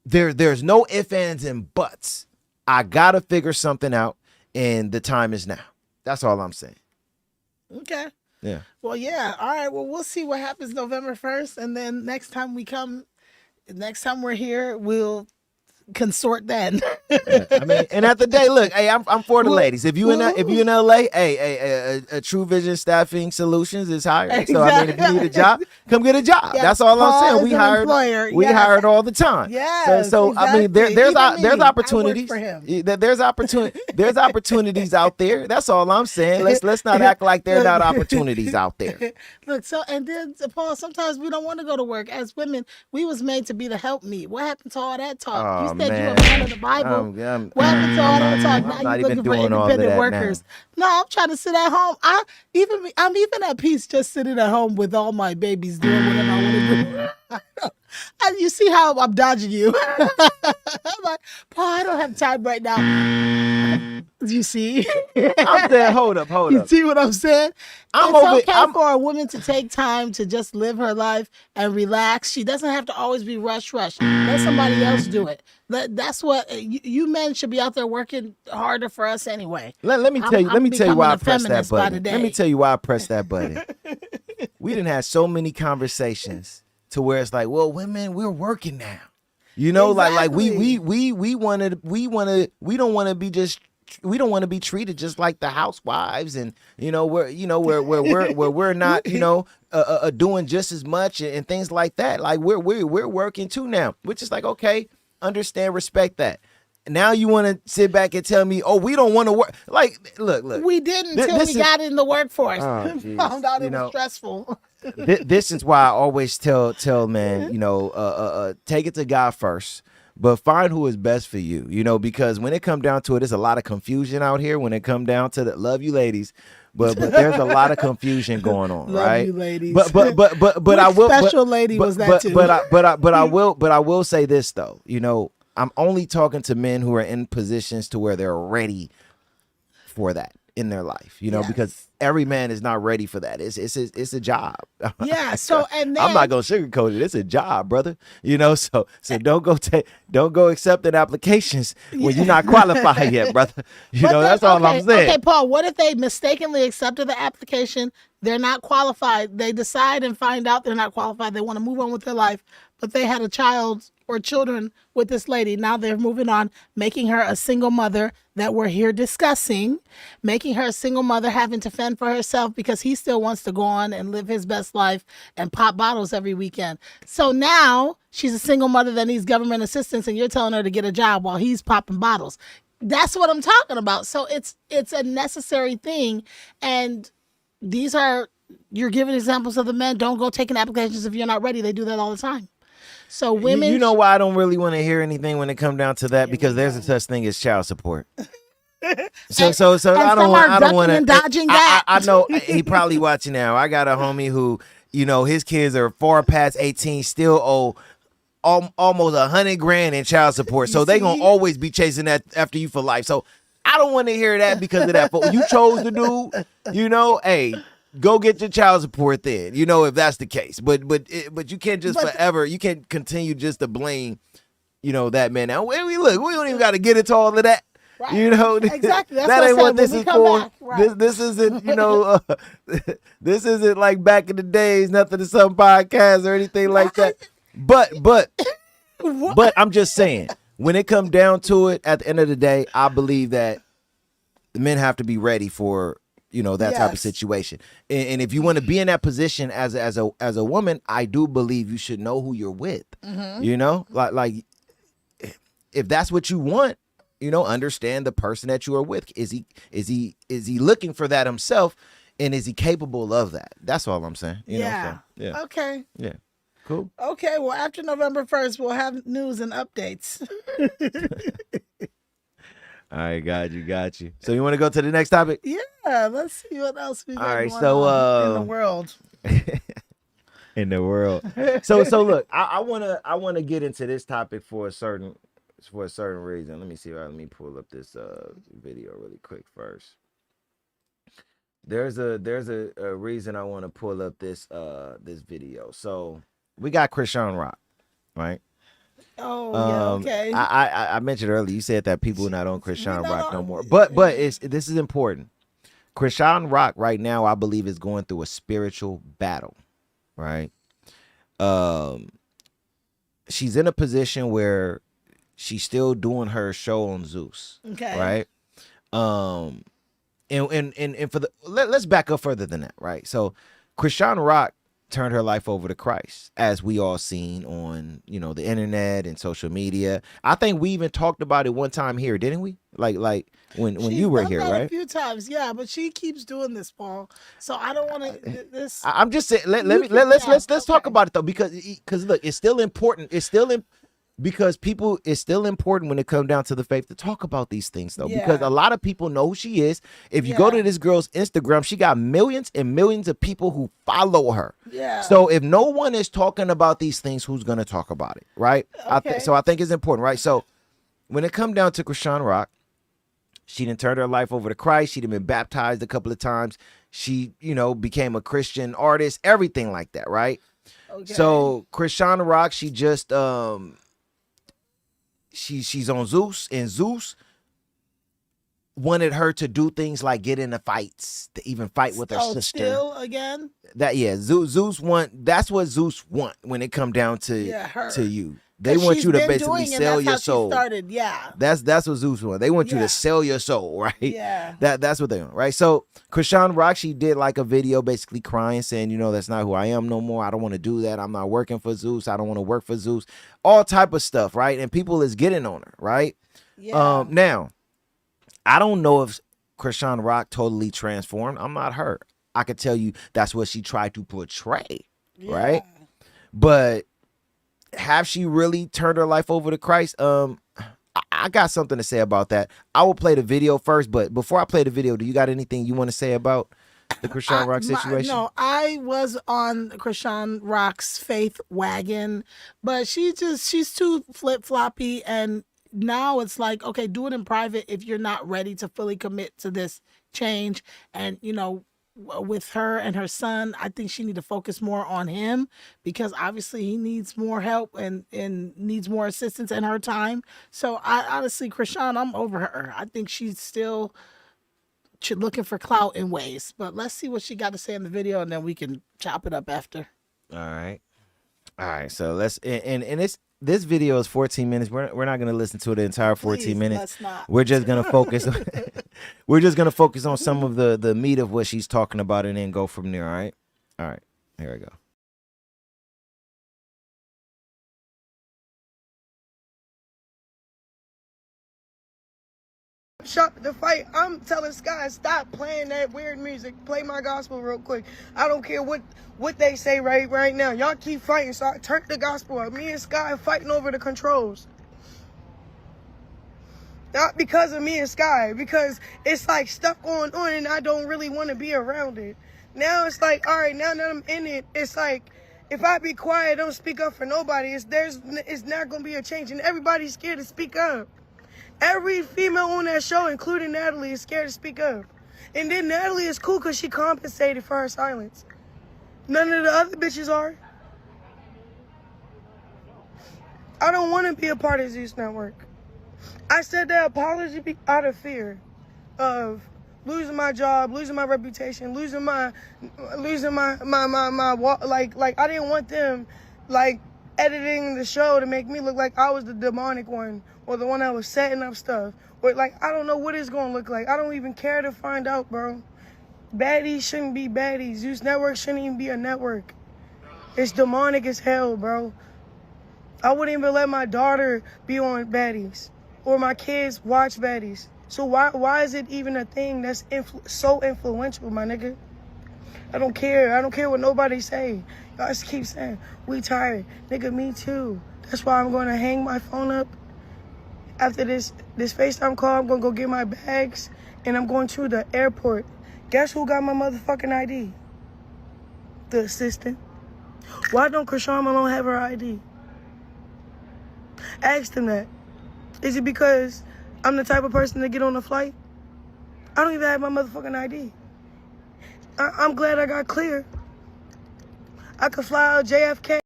There's no ifs, ands, and buts. I got to figure something out, and the time is now. That's all I'm saying. Okay. Yeah. Well, yeah. All right. Well, we'll see what happens November 1st. And then next time we're here, we'll consort then. I mean, and at the day, look, hey, I'm for the ladies. If you in LA, hey, a True Vision Staffing Solutions is hired. Exactly. So I mean, if you need a job, come get a job. Yes, That's all I'm Paul saying. is We an hired, employer. we Yes. hired all the time. Yes, So I mean, exactly. there's Even me, I work opportunities. for him. There's opportunities out there. That's all I'm saying. Let's not act like there are not opportunities out there. Look, so and then Paul, sometimes we don't want to go to work. As women, we was made to be the helpmeet. What happened to all that talk? Oh, You said man. you were a man of the Bible. What happened to all that talk? I'm Now not you even looking for doing all of independent that workers. No, I'm trying to sit at home. I'm even at peace just sitting at home with all my babies doing whatever I want to do. And you see how I'm dodging you. I'm like, Paul, I don't have time right now. You see? I'm saying, hold up. You see what I'm saying? I'm It's over- okay I'm- for a woman to take time to just live her life and relax. She doesn't have to always be rush. Let somebody else do it. That's what you men should be out there working harder for us anyway. Let me tell you. I'm Let me tell you why I becoming a pressed that feminist by button. the Let me day. tell you why I pressed that button. We didn't have so many conversations to where it's like, well, women, we're working now. You know, like we don't want to be treated just like the housewives, and we're not doing just as much and things like that. Like we're working too now, which is like, okay, understand, respect that. Now you want to sit back and tell me, oh, we don't want to work. Like, look. We didn't until we got in the workforce. Oh, geez. Found out it You know, was stressful. This is why I always tell men, take it to God first, but find who is best for you, because when it come down to it, there's a lot of confusion out here when it come down to love you ladies, but there's a lot of confusion going on, Love right? you, ladies. But I will. Special lady was that too. But I will say this though, I'm only talking to men who are in positions to where they're ready for that in their life, Yes. because every man is not ready for that. It's a job. Yeah. So and then I'm not gonna sugarcoat it. It's a job, brother. So don't go accepting applications when you're not qualified yet, brother. That's all I'm saying. Okay, Paul, what if they mistakenly accepted the application? They're not qualified. They decide and find out they're not qualified. They want to move on with their life, but they had a child or children with this lady. Now they're moving on, making her a single mother that we're here discussing, making her a single mother, having to fend for herself because he still wants to go on and live his best life and pop bottles every weekend. So now she's a single mother that needs government assistance, and you're telling her to get a job while he's popping bottles. That's what I'm talking about. So it's a necessary thing. And you're giving examples of the men. Don't go taking applications if you're not ready. They do that all the time. So women, you know why I don't really want to hear anything when it come down to that, because there's a such thing as child support. So I don't want to. dodging that. I know he probably watching now. I got a homie who, his kids are far past 18, still owe almost $100,000 in child support. So they gonna always be chasing that after you for life. So I don't want to hear that because of that. But you chose to do, hey, go get your child support then, if that's the case. But you can't just forever. You can't continue just to blame, that man. Now we don't even got to get into all of that. Right. Exactly. Exactly. That's That ain't what what this is for. back, right. This isn't, this isn't like back in the days, nothing to some podcast or anything like that. But I'm just saying, when it comes down to it, at the end of the day, I believe that the men have to be ready for you know, that type of Yes. situation. And if you want to be in that position as a woman, I do believe you should know who you're with. You know, like if that's what you want, you know, understand the person that you are with. Is he looking for that himself, and is he capable of that? That's all I'm saying. You know, so, yeah. Okay. Yeah. Cool. Okay. Well, after November 1st, we'll have news and updates. All right, got you. So you want to go to the next topic? Yeah. Let's see what else we got All right, going so, on in the world. In the world. So look, I wanna get into this topic for a certain reason. Let me see. Let me pull up this video really quick first. There's a reason I want to pull up this video. So we got CHRISEAN Rock, right? Oh, yeah, okay. I mentioned earlier, you said that people are not on CHRISEAN not Rock no on- more. But this is important. CHRISEAN Rock right now, I believe, is going through a spiritual battle, right? She's in a position where she's still doing her show on Zeus. Okay. Right? And for the let's back up further than that, right? So CHRISEAN Rock turned her life over to Christ, as we all seen on, you know, the internet and social media. I think we even talked about it one time here, didn't we? Like when She's you were done here, that right? A few times, yeah, but she keeps doing this, Paul. So I don't want to. This. I'm just saying. Let's talk about it though, because look, it's still important. Because people, it's still important when it comes down to the faith to talk about these things though, because a lot of people know who she is. If you go to this girl's Instagram, she got millions and millions of people who follow her. Yeah. So if no one is talking about these things, who's gonna talk about it, right? Okay. So I think it's important, right? So when it comes down to CHRISEAN Rock, she done turned her life over to Christ. She done been baptized a couple of times. She, you know, became a Christian artist, everything like that, right? Okay. So CHRISEAN Rock, she just she's on Zeus, and Zeus wanted her to do things like get into fights, to even fight with her sister. Still again. Zeus want. That's what Zeus want when it come down to her. to you. They want you to basically sell your soul. Started, yeah. That's what Zeus want. They want you to sell your soul, right? Yeah. That's what they want, right? So CHRISEAN Rock, she did like a video basically crying, saying, you know, that's not who I am no more. I don't want to do that. I'm not working for Zeus. I don't want to work for Zeus. All type of stuff, right? And people is getting on her, right? Yeah. Now, I don't know if CHRISEAN Rock totally transformed. I'm not her. I could tell you that's what she tried to portray, right? But have she really turned her life over to Christ? I got something to say about that. I will play the video first, but before I play the video, do you got anything you want to say about the CHRISEAN Rock situation? No, I was on CHRISEAN Rock's faith wagon, but she's too flip-floppy, and now it's like, okay, do it in private if you're not ready to fully commit to this change. And, you know, with her and her son, I think she need to focus more on him, because obviously he needs more help and needs more assistance in her time. So I honestly, CHRISEAN, I'm over her. I think she's still looking for clout in ways, but let's see what she got to say in the video, and then we can chop it up after. All right. So let's and it's this video is 14 minutes. We're not gonna listen to the entire 14 Please, minutes. let's not. We're just gonna focus. We're just gonna focus on some of the meat of what she's talking about, and then go from there. All right. Here we go. Shop the fight. I'm telling Sky, stop playing that weird music. Play my gospel real quick. I don't care what they say right now. Y'all keep fighting, so I turn the gospel up. Me and Sky fighting over the controls. Not because of me and Sky, because it's like stuff going on and I don't really want to be around it. Now it's like, all right, now that I'm in it, it's like, if I be quiet, don't speak up for nobody, it's not going to be a change. And everybody's scared to speak up. Every female on that show, including Natalie, is scared to speak up. And then Natalie is cool because she compensated for her silence. None of the other bitches are. I don't want to be a part of Zeus Network. I said that apology out of fear of losing my job, losing my reputation, losing my like I didn't want them like editing the show to make me look like I was the demonic one or the one that was setting up stuff. But like I don't know what it's gonna look like. I don't even care to find out, bro. Baddies shouldn't be baddies. Zeus Network shouldn't even be a network. It's demonic as hell, bro. I wouldn't even let my daughter be on baddies or my kids watch baddies. So why is it even a thing that's so influential, my nigga? I don't care. I don't care what nobody say. Y'all just keep saying, we tired. Nigga, me too. That's why I'm going to hang my phone up. After this FaceTime call, I'm going to go get my bags, and I'm going to the airport. Guess who got my motherfucking ID? The assistant. Why don't CHRISEAN Malone have her ID? Ask them that. Is it because I'm the type of person to get on a flight? I don't even have my motherfucking ID. I'm glad I got clear. I could fly out JFK.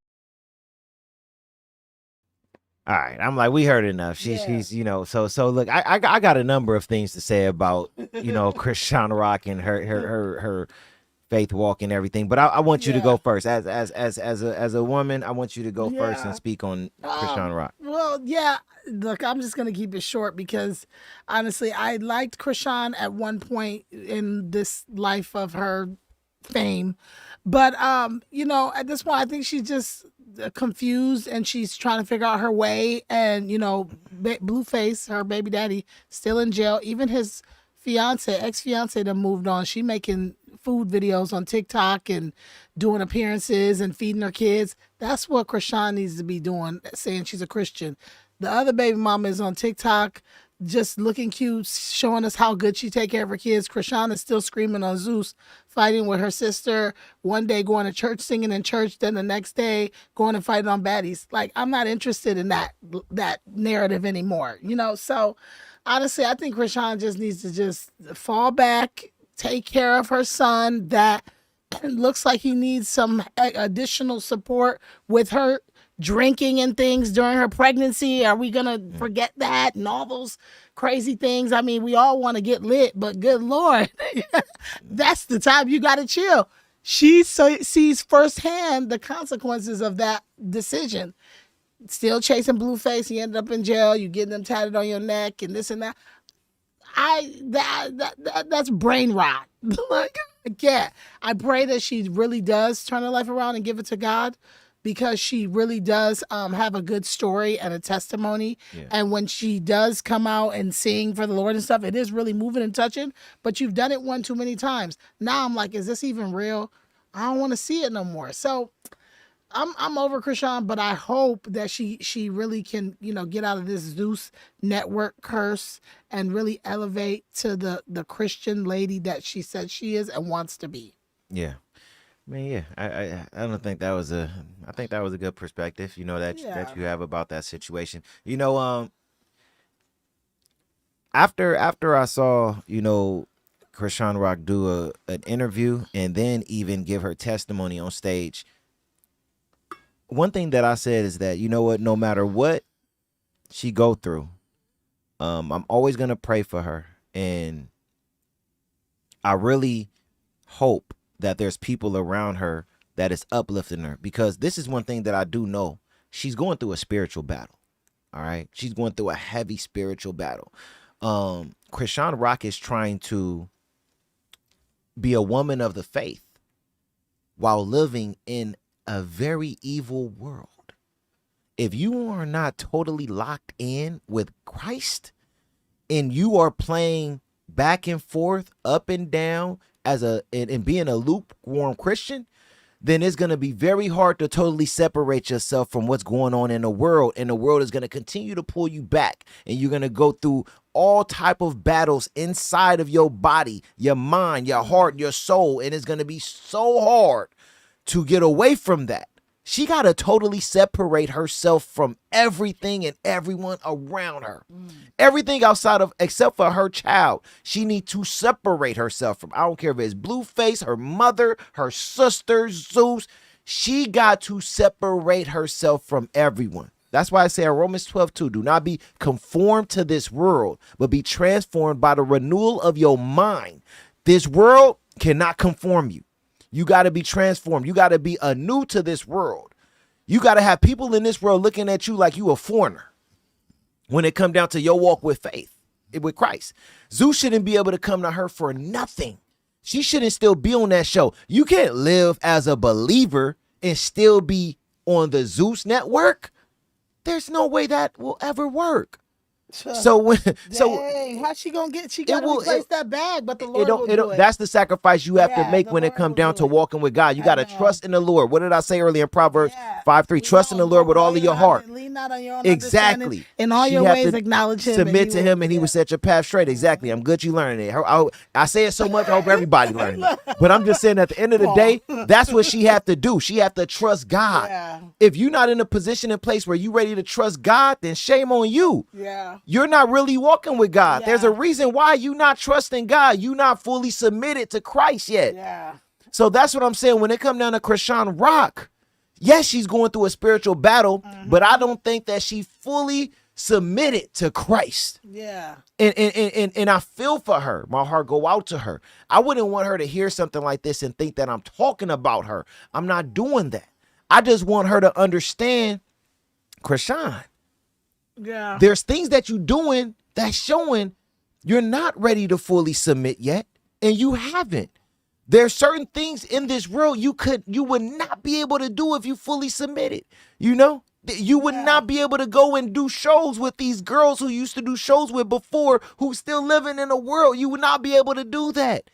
All right, I'm like, we heard enough. She's, you know, so look, I got a number of things to say about, you know, CHRISEAN Rock and her faith walk and everything, but I want you to go first. As a woman, I want you to go first and speak on CHRISEAN Rock. Well, yeah. Look, I'm just gonna keep it short because honestly, I liked CHRISEAN at one point in this life of her fame, but you know, at this point, I think she's just confused and she's trying to figure out her way. And you know, Blueface, her baby daddy, still in jail. Even his ex-fiance that moved on. She making food videos on TikTok and doing appearances and feeding her kids. That's what CHRISEAN needs to be doing, saying she's a Christian. The other baby mama is on TikTok just looking cute, showing us how good she take care of her kids. CHRISEAN is still screaming on Zeus, fighting with her sister, one day going to church, singing in church, then the next day going and fighting on baddies. Like, I'm not interested in that narrative anymore, you know? So honestly, I think CHRISEAN just needs to just fall back, take care of her son that looks like he needs some additional support with her drinking and things during her pregnancy. Are we gonna forget that and all those crazy things? I mean, we all want to get lit, but good Lord, that's the time you gotta chill. She sees firsthand the consequences of that decision. Still chasing Blueface, he ended up in jail. You getting them tatted on your neck and this and that. That's brain rot. Like, yeah, I pray that she really does turn her life around and give it to God, because she really does have a good story and a testimony. Yeah. And when she does come out and sing for the Lord and stuff, it is really moving and touching, but you've done it one too many times. Now I'm like, is this even real? I don't want to see it no more. So I'm over CHRISEAN, but I hope that she really can, you know, get out of this Zeus Network curse and really elevate to the Christian lady that she said she is and wants to be. Yeah. I mean, yeah, I don't think that was I think that was a good perspective, you know, that you have about that situation. You know, after I saw, you know, CHRISEAN Rock do an interview and then even give her testimony on stage, one thing that I said is that, you know what, no matter what she go through, I'm always gonna pray for her, and I really hope that there's people around her that is uplifting her, because this is one thing that I do know. She's going through a spiritual battle. All right. She's going through a heavy spiritual battle. CHRISEAN Rock is trying to be a woman of the faith while living in a very evil world. If you are not totally locked in with Christ and you are playing back and forth, up and down, and being a lukewarm Christian, then it's going to be very hard to totally separate yourself from what's going on in the world. And the world is going to continue to pull you back. And you're going to go through all type of battles inside of your body, your mind, your heart, your soul. And it's going to be so hard to get away from that. She got to totally separate herself from everything and everyone around her. Everything outside of, except for her child, she needs to separate herself from. I don't care if it's Blueface, her mother, her sister, Zeus. She got to separate herself from everyone. That's why I say in Romans 12:2, do not be conformed to this world, but be transformed by the renewal of your mind. This world cannot conform you. You got to be transformed. You got to be anew to this world. You got to have people in this world looking at you like you a foreigner when it come down to your walk with faith, with Christ. Zeus shouldn't be able to come to her for nothing. She shouldn't still be on that show. You can't live as a believer and still be on the Zeus network. There's no way that will ever work. So when Dang, how she gonna get? She gotta replace that bag, but the Lord will do it. That's the sacrifice you have to Yeah, make the when it Lord comes will down do to it. walking with God. You I got to know. trust in the Lord. What did I say earlier in Proverbs Yeah. 5:3? Trust in the Lord with all of your heart. Lean not on your own Exactly. understanding. In all She your have ways, to acknowledge him. Submit to him, and he will set your path straight. Exactly. I'm good you learning it. I say it so much, I hope everybody learning it. But I'm just saying at the end of the day, that's what she have to do. She have to trust God. Yeah. If you're not in a position and place where you're ready to trust God, then shame on you. Yeah. You're not really walking with God. Yeah. There's a reason why you're not trusting God. You're not fully submitted to Christ yet. Yeah. So that's what I'm saying. When it come down to CHRISEAN Rock, yes, she's going through a spiritual battle, but I don't think that she fully submitted to Christ. Yeah. And I feel for her. My heart go out to her. I wouldn't want her to hear something like this and think that I'm talking about her. I'm not doing that. I just want her to understand, CHRISEAN, Yeah. there's things that you're doing that's showing you're not ready to fully submit yet, and you haven't. There's certain things in this world you would not be able to do if you fully submitted. You know, you would not be able to go and do shows with these girls who used to do shows with before, who's still living in a world. You would not be able to do that.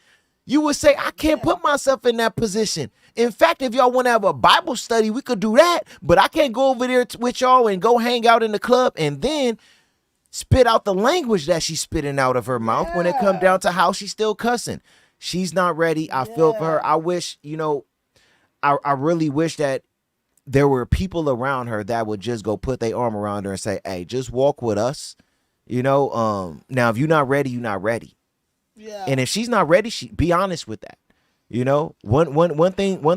You would say, I can't put myself in that position. In fact, if y'all want to have a Bible study, we could do that. But I can't go over there with y'all and go hang out in the club and then spit out the language that she's spitting out of her mouth when it comes down to how she's still cussing. She's not ready. I feel for her. I wish, I really wish that there were people around her that would just go put their arm around her and say, hey, just walk with us. Now, if you're not ready, you're not ready. Yeah. And if she's not ready, be honest with that. One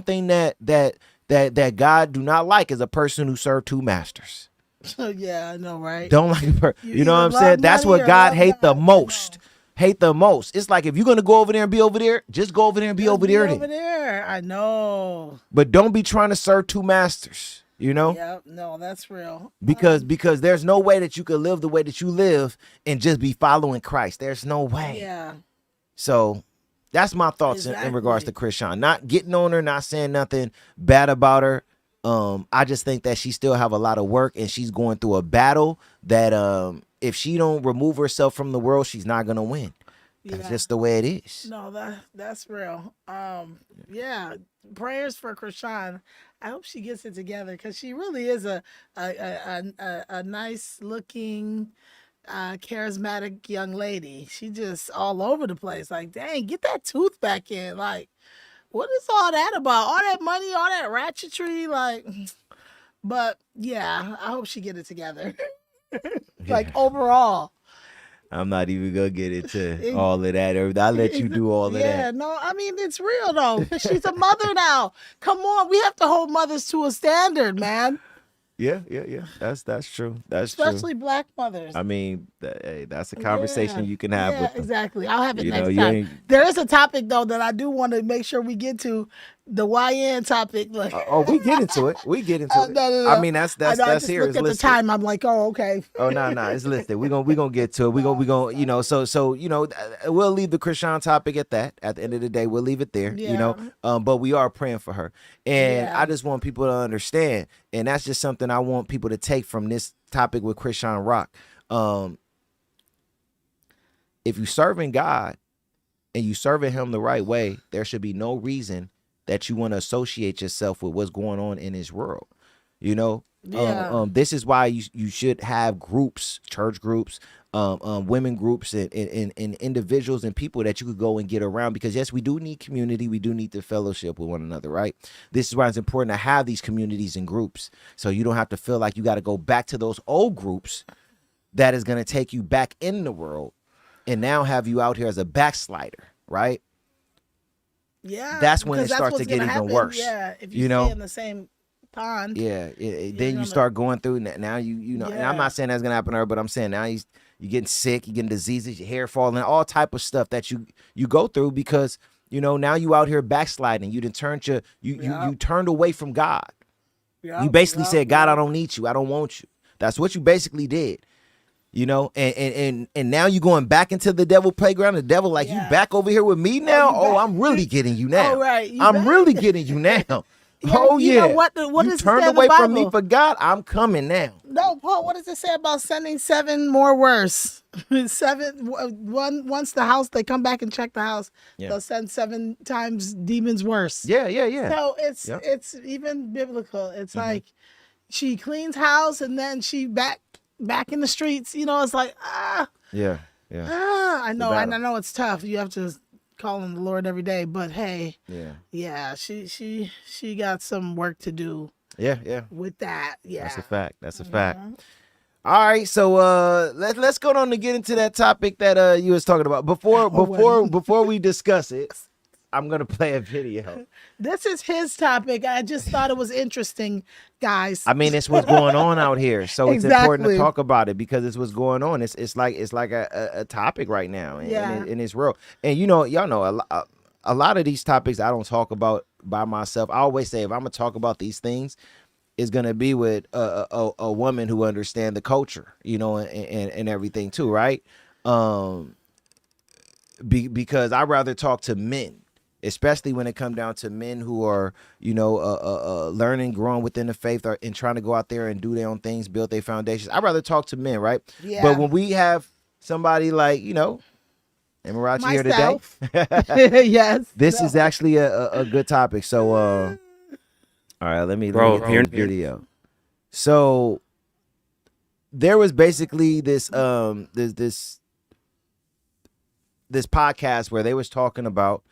thing that God do not like is a person who serve two masters. Yeah, I know, right? Don't like her. You know what I'm either saying? love That's money what or God love hate the God. most. Hate the most. It's like if you're gonna go over there and be over there, just go over there and be over there. Over there. I know. But don't be trying to serve two masters. Yep. No, that's real. Because there's no way that you could live the way that you live and just be following Christ. There's no way. Yeah. So that's my thoughts in regards to CHRISEAN. Not getting on her, not saying nothing bad about her. I just think that she still have a lot of work and she's going through a battle that if she don't remove herself from the world, she's not gonna win. That's just the way it is. No, that's real. Yeah. Prayers for CHRISEAN. I hope she gets it together because she really is a nice looking, charismatic young lady. She just all over the place. Like, dang, get that tooth back in. Like, what is all that about? All that money, all that ratchetry, like. But yeah, I hope she get it together. Like overall. I'm not even gonna get into all of that. I'll let you do all of that. Yeah, no, I mean it's real though. 'Cause she's a mother now. Come on, we have to hold mothers to a standard, man. Yeah. That's true. That's Especially true. Black mothers. I mean, hey, that's a conversation you can have with them. Exactly. I'll have it You know, next you time. ain't- There is a topic though that I do want to make sure we get to, the YN topic. Like, we get into it. We get into it. no. I mean, that's I here. just It's looked at the listed. time. I'm like, oh, okay. Oh no, it's listed. We gonna get to it. We gonna so we'll leave the CHRISEAN topic at that. At the end of the day, we'll leave it there. Yeah. But we are praying for her, and Yeah. I just want people to understand, and that's just something I want people to take from this topic with CHRISEAN Rock. If you serving God and you serving Him the right way, there should be no reason that you want to associate yourself with what's going on in this world. This is why you should have groups, church groups, women groups, and individuals and people that you could go and get around, because yes, we do need community. We do need to fellowship with one another, right? This is why it's important to have these communities and groups, so you don't have to feel like you got to go back to those old groups that is going to take you back in the world and now have you out here as a backslider, right? Yeah. That's when it because starts what's to get gonna even happen. worse. Yeah. If you stay in the same pond. Yeah, then you gonna- start going through now you know, and I'm Yeah. not saying that's gonna happen to her, but I'm saying now you're getting sick, you're getting diseases, your hair falling, all type of stuff that you go through because now you out here backsliding. You done turned you turned away from God. You basically said, God, I don't need you, I don't want you. That's what you basically did. You know, and now you going back into the devil playground. The devil like, you back over here with me now? Oh, I'm really getting you now. Oh, right. I'm really getting you now. Oh, you yeah. know what You does it turned say in away the from me Bible? for God. I'm coming now. No, Paul, what does it say about sending 7 more worse? 7, once the house, they come back and check the house, they'll send 7 times demons worse. Yeah. So it's even biblical. It's like she cleans house and then she back in the streets. You know, it's like, Yeah. I know it's tough. You have to call on the Lord every day, but hey, she got some work to do. Yeah. With that, That's a fact. All right, so let's go on to get into that topic that you was talking about. Before we discuss it, I'm gonna play a video. This is his topic. I just thought it was interesting, guys. I mean, it's what's going on out here, so it's important to talk about it because it's what's going on. It's like a topic right now, and it's real. And y'all know a lot of these topics I don't talk about by myself. I always say if I'm gonna talk about these things, it's gonna be with a woman who understands the culture, and everything too, right? Because I rather talk to men. Especially when it comes down to men who are, learning, growing within the faith, and trying to go out there and do their own things, build their foundations. I'd rather talk to men, right? Yeah. But when we have somebody like, Amarachi here today, yes, this is actually a good topic. So, all right, let me hear the video. So, there was basically this this podcast where they was talking about.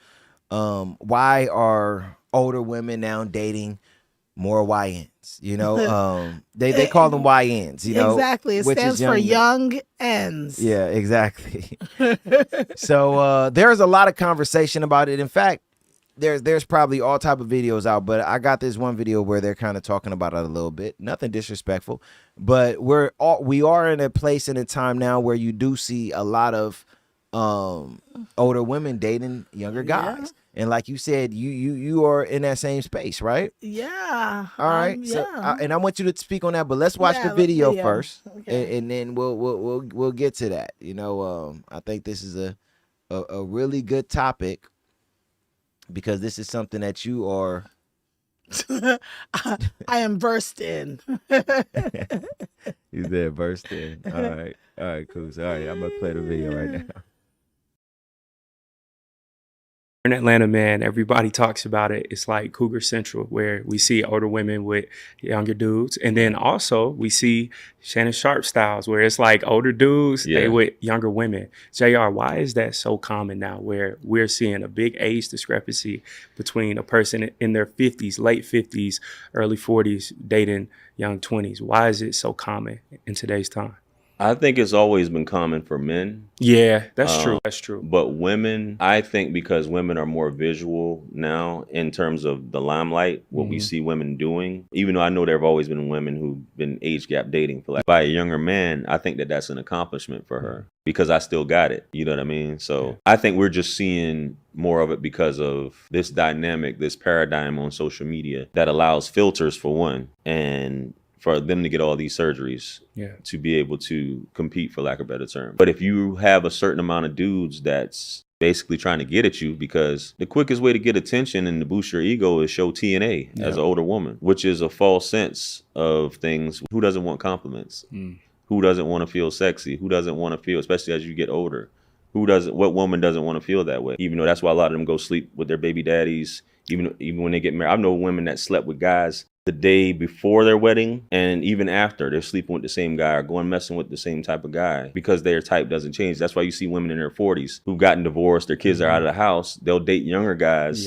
Why are older women now dating more YNs? They call them YNs. Exactly. It stands for young ends. Yeah, exactly. So there's a lot of conversation about it. In fact, there's probably all type of videos out, but I got this one video where they're kind of talking about it a little bit. Nothing disrespectful, but we are in a place and a time now where you do see a lot of older women dating younger guys. And like you said, you are in that same space, right? Yeah. All right. So, and I want you to speak on that, but let's watch the video first, and then we'll get to that. I think this is a really good topic because this is something that you are. I am versed in. You said versed in. All right, cool. So, all right, I'm gonna play the video right now. In Atlanta, man, everybody talks about it. It's like Cougar Central, where we see older women with younger dudes. And then also we see Shannon Sharp styles, where it's like older dudes, they with younger women. JR, why is that so common now, where we're seeing a big age discrepancy between a person in their 50s, late 50s, early 40s, dating young 20s? Why is it so common in today's time? I think it's always been common for men. Yeah, that's true. That's true. But women, I think because women are more visual now in terms of the limelight, what we see women doing, even though I know there have always been women who've been age gap dating for by a younger man, I think that that's an accomplishment for her because I still got it. You know what I mean? So I think we're just seeing more of it because of this dynamic, this paradigm on social media that allows filters for one, and for them to get all these surgeries to be able to compete, for lack of a better term. But if you have a certain amount of dudes that's basically trying to get at you, because the quickest way to get attention and to boost your ego is show TNA as an older woman, which is a false sense of things. Who doesn't want compliments? Who doesn't want to feel sexy? Who doesn't want to feel, especially as you get older? What woman doesn't want to feel that way? Even though that's why a lot of them go sleep with their baby daddies, even when they get married. I know women that slept with guys the day before their wedding, and even after, they're sleeping with the same guy or going messing with the same type of guy because their type doesn't change. That's why you see women in their 40s who've gotten divorced, their kids are out of the house, they'll date younger guys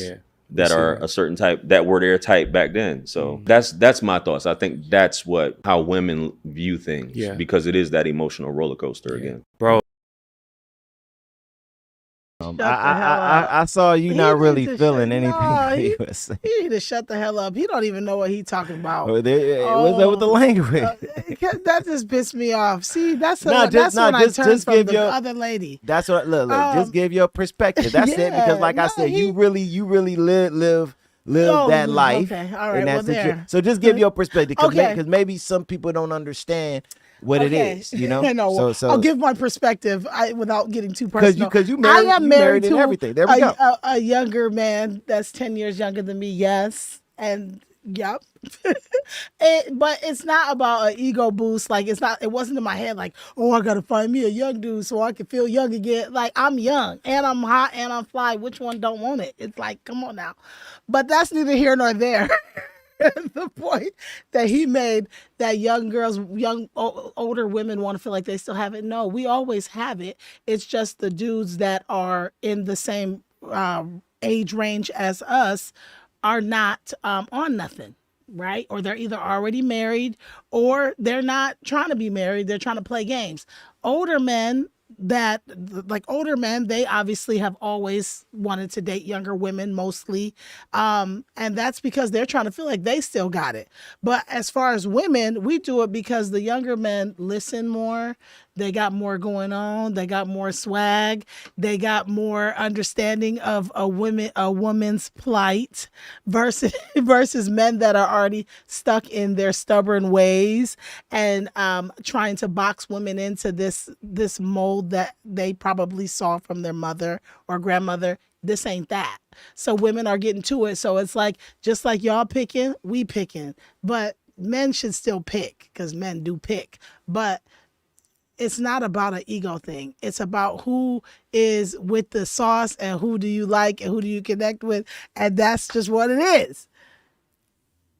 that are a certain type that were their type back then. So that's my thoughts. I think that's how women view things because it is that emotional roller coaster again. Bro. I saw you not really feeling anything he was saying. He need to shut the hell up. He don't even know what he's talking about. What's that with the language? That just pissed me off. See, that's when I turned from the other lady. That's what. Look. Just give your perspective. That's it. Because, like I said, you really live live that life. Okay, all in right. that Well, there. So just give your perspective, because Okay. maybe some people don't understand what it is. You know. I know. Well, So I'll give my perspective without getting too because personal. you married, I am you married and to everything. There we go. a younger man that's 10 years younger than me. Yes, and yep. But it's not about an ego boost. Like it wasn't in my head like, oh, I gotta find me a young dude so I can feel young again. Like I'm young and I'm hot and I'm fly. Which one don't want it? It's like, come on now. But that's neither here nor there. The point that he made, that older women want to feel like they still have it. No, we always have it. It's just the dudes that are in the same age range as us are not on nothing, right? Or they're either already married or they're not trying to be married. They're trying to play games. Older men, they obviously have always wanted to date younger women mostly. And that's because they're trying to feel like they still got it. But as far as women, we do it because the younger men listen more. They got more going on. They got more swag. They got more understanding of a woman's plight versus men that are already stuck in their stubborn ways and trying to box women into this mold that they probably saw from their mother or grandmother. This ain't that. So women are getting to it. So it's like, just like y'all picking, we picking. But men should still pick, because men do pick. But it's not about an ego thing. It's about who is with the sauce and who do you like and who do you connect with. And that's just what it is.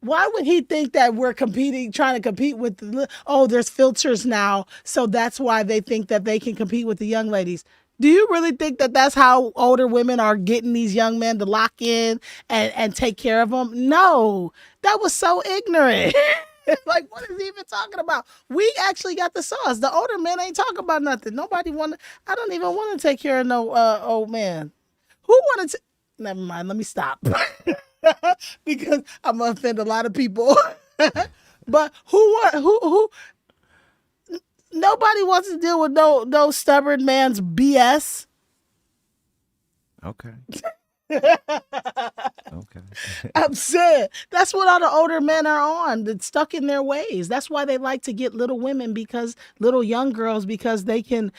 Why would he think that we're trying to compete with there's filters now, so that's why they think that they can compete with the young ladies? Do you really think that that's how older women are getting these young men to lock in and take care of them? No, that was so ignorant. Like, what is he even talking about? We actually got the sauce. The older men ain't talking about nothing. I don't even want to take care of no old man. Who wanted to? Never mind. Let me stop. Because I'm gonna offend a lot of people. But who? Nobody wants to deal with no stubborn man's BS. Okay. Okay. I'm saying that's what all the older men are on. That's stuck in their ways. That's why they like to get little young girls, because they can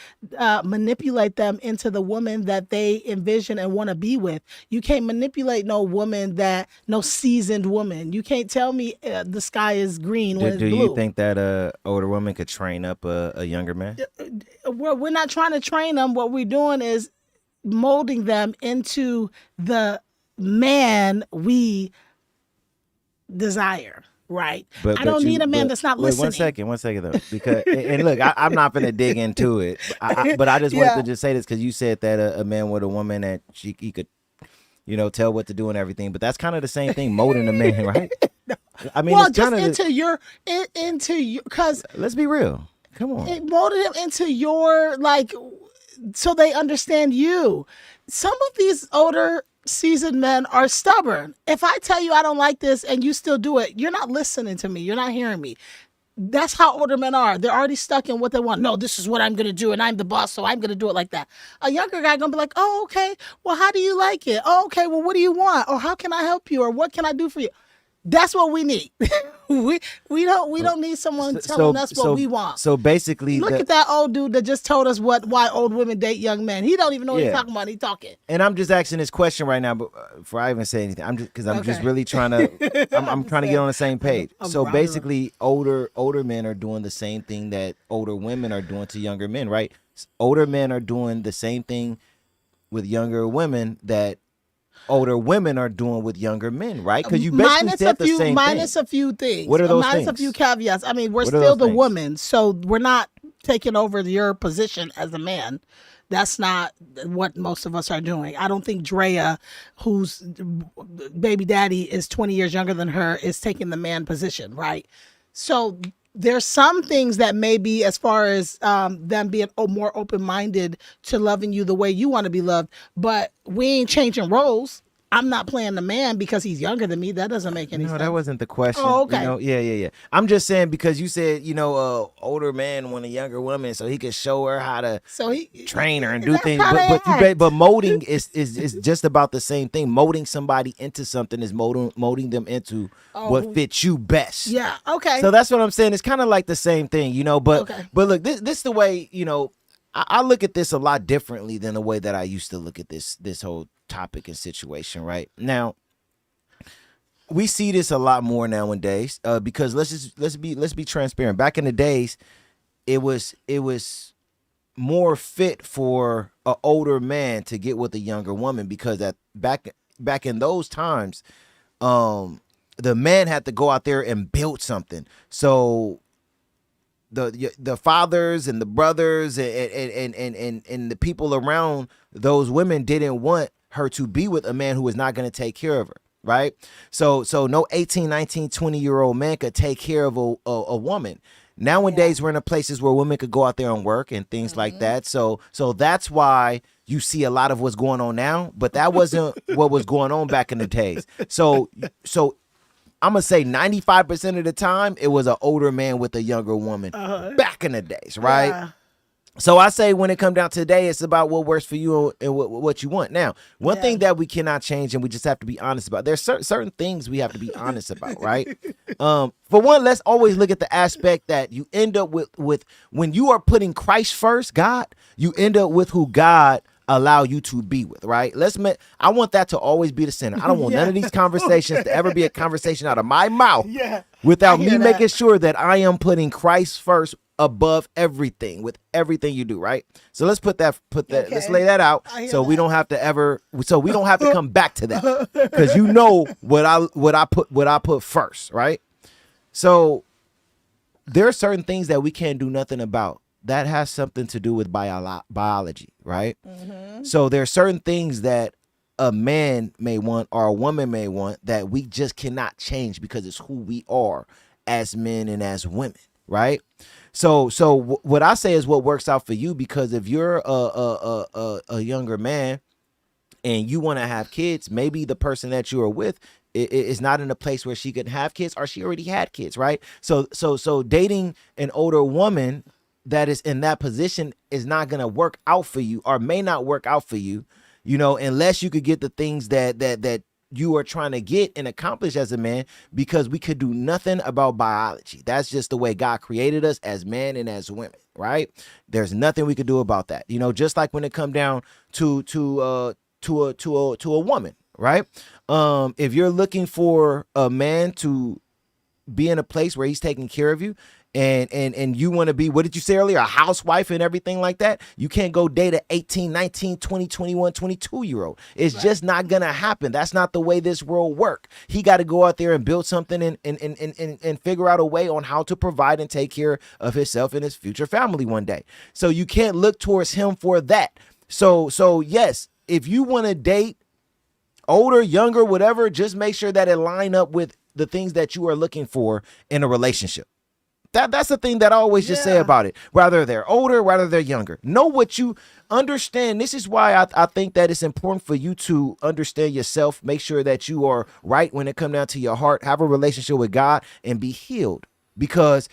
manipulate them into the woman that they envision and want to be with. You can't manipulate no seasoned woman. You can't tell me the sky is green when it's blue. Do you think that older woman could train up a younger man? We're not trying to train them. What we're doing is molding them into the man we desire, right? I don't need a man that's not listening. One second though, because and look, I'm not gonna dig into it, but I just wanted to just say this, because you said that a man with a woman that he could, tell what to do and everything, but that's kind of the same thing, molding a man, right? No. I mean, well, it's just kind of into your, because let's be real. Come on, it molded him into your, like, so they understand you. Some of these older seasoned men are stubborn. If I tell you I don't like this and you still do it, you're not listening to me. You're not hearing me. That's how older men are. They're already stuck in what they want. No, this is what I'm going to do, and I'm the boss, so I'm going to do it like that. A younger guy going to be like, oh, okay, well, how do you like it? Oh, okay, well, what do you want? Or how can I help you? Or what can I do for you? That's what we need. we don't need someone telling us what we want. So basically, look at that old dude that just told us why old women date young men. He don't even know what he's talking about. He's talking. And I'm just asking this question right now, but before I even say anything, I'm just really trying to I'm trying to get on the same page. So basically, older men are doing the same thing that older women are doing to younger men, right? Older men are doing the same thing with younger women that older women are doing with younger men, right? Because you basically said the same thing. Minus a few things. What are those things? Minus a few caveats. I mean, we're still the woman, so we're not taking over your position as a man. That's not what most of us are doing. I don't think Drea, whose baby daddy is 20 years younger than her, is taking the man position, right? So there's some things that may be, as far as them being more open-minded to loving you the way you want to be loved, but we ain't changing roles. I'm not playing the man because he's younger than me. That doesn't make any No, sense. that wasn't the question. Oh, okay. Yeah. I'm just saying because you said, older man want a younger woman so he could show her how to So he train her and do that's things. how they But act. but molding is just about the same thing. Molding somebody into something is molding them into what fits you best. Yeah. Okay. So that's what I'm saying. It's kind of like the same thing, But Okay. but look, this is the way, I look at this a lot differently than the way that I used to look at this whole topic and situation. Right now, we see this a lot more nowadays because let's be transparent. Back in the days, it was more fit for an older man to get with a younger woman because back in those times, the man had to go out there and build something. So the fathers and the brothers and the people around those women didn't want her to be with a man who was not going to take care of her. Right. So no 18, 19, 20-year-old man could take care of a woman. Nowadays, we're in a places where women could go out there and work and things like that. So that's why you see a lot of what's going on now. But that wasn't what was going on back in the days. So I'm going to say 95% of the time, it was an older man with a younger woman back in the days. Right. Yeah. So I say when it comes down to today, it's about what works for you and what you want. Now, one thing that we cannot change and we just have to be honest about, there's certain things we have to be honest about, right? For one, let's always look at the aspect that you end up with when you are putting Christ first, God, you end up with who God allow you to be with, right? I want that to always be the center. I don't want none of these conversations to ever be a conversation out of my mouth without me making sure that I am putting Christ first above everything with everything you do, right? So let's put that let's lay that out so we don't have to come back to that because what I put first, right? So there are certain things that we can't do nothing about that has something to do with biology, right? So there are certain things that a man may want or a woman may want that we just cannot change because it's who we are as men and as women, right? So what I say is what works out for you, because if you're a younger man and you want to have kids, maybe the person that you are with is not in a place where she can have kids or she already had kids, right? So dating an older woman that is in that position is not going to work out for you or may not work out for you, unless you could get the things that you are trying to get and accomplish as a man, because we could do nothing about biology. That's just the way God created us as men and as women, right? There's nothing we could do about that. Just like when it come down to a woman, right? If you're looking for a man to be in a place where he's taking care of you, and you want to be, what did you say earlier, a housewife and everything like that, you can't go date an 18, 19, 20, 21, 22-year-old. It's just not going to happen. That's not the way this world works. He got to go out there and build something and figure out a way on how to provide and take care of himself and his future family one day. So you can't look towards him for that. So yes, if you want to date older, younger, whatever, just make sure that it line up with the things that you are looking for in a relationship. That's the thing that I always just say about it. Whether they're older, whether they're younger. Know what you understand. This is why I think that it's important for you to understand yourself. Make sure that you are right when it comes down to your heart. Have a relationship with God and be healed. Because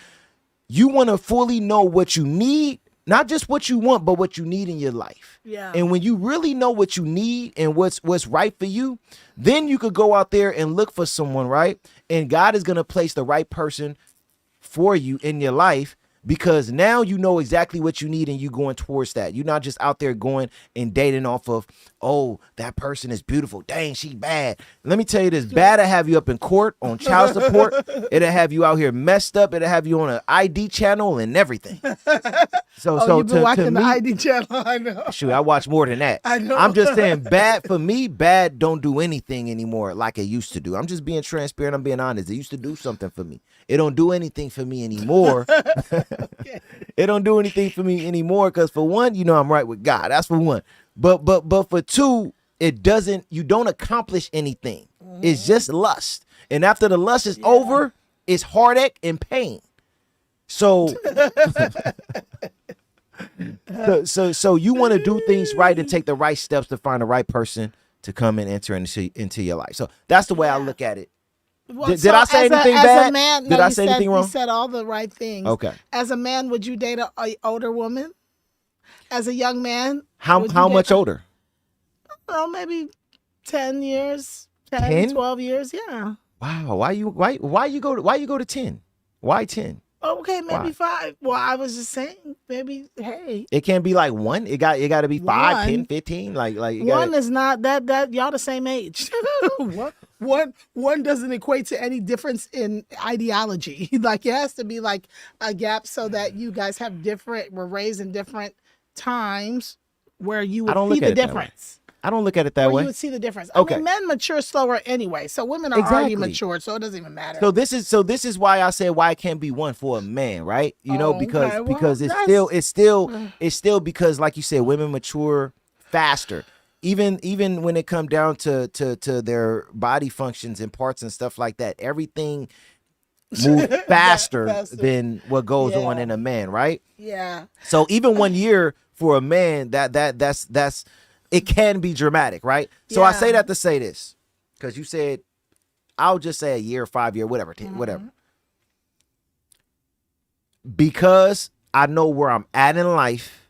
you want to fully know what you need. Not just what you want, but what you need in your life. Yeah. And when you really know what you need and what's right for you, then you could go out there and look for someone, right? And God is going to place the right person for you in your life, because now you know exactly what you need and you going towards that. You're not just out there going and dating off of, oh, that person is beautiful, dang, she bad. Let me tell you this, bad will have you up in court on child support. It'll have you out here messed up. It'll have you on an ID channel and everything. So you've been watching to the me, ID channel. I know. shoot, I watch more than that. I know. I'm just saying, bad for me, bad don't do anything anymore like it used to do. I'm just being transparent. I'm being honest. It used to do something for me. It don't do anything for me anymore. It don't do anything for me anymore because, for one, I'm right with God. That's for one. But for two, you don't accomplish anything. It's just lust. And after the lust is over, it's heartache and pain. So so you want to do things right and take the right steps to find the right person to come and enter into your life. So that's the way I look at it. Well, Did so I say as anything as bad? A man, Did I say anything wrong? You said all the right things. Okay. As a man, would you date a older woman? As a young man, How much older? Oh, maybe 10 years, 10? 12 years. Yeah. Wow. Why you go to 10? Why 10? Okay, maybe Why? 5. Well, I was just saying, maybe, hey. It can't be like 1. It got to be 5, One. 10, 15. Like you 1 is not that y'all the same age. One doesn't equate to any difference in ideology. Like it has to be like a gap so that you guys were raised in different times where you would see the difference. I don't look at it that Or way. you would see the difference. Okay. I mean, men mature slower anyway, so women are already matured, so it doesn't even matter. So this is why I said why it can't be 1 for a man, right? You know, because okay. Well, because it's still because like you said, women mature faster. Even when it come down to their body functions and parts and stuff like that, everything moves faster than what goes on in a man, right? Yeah. So even 1 year for a man, that's it can be dramatic, right? So I say that to say this, because you said, I'll just say a year, 5 year, whatever, whatever. Because I know where I'm at in life,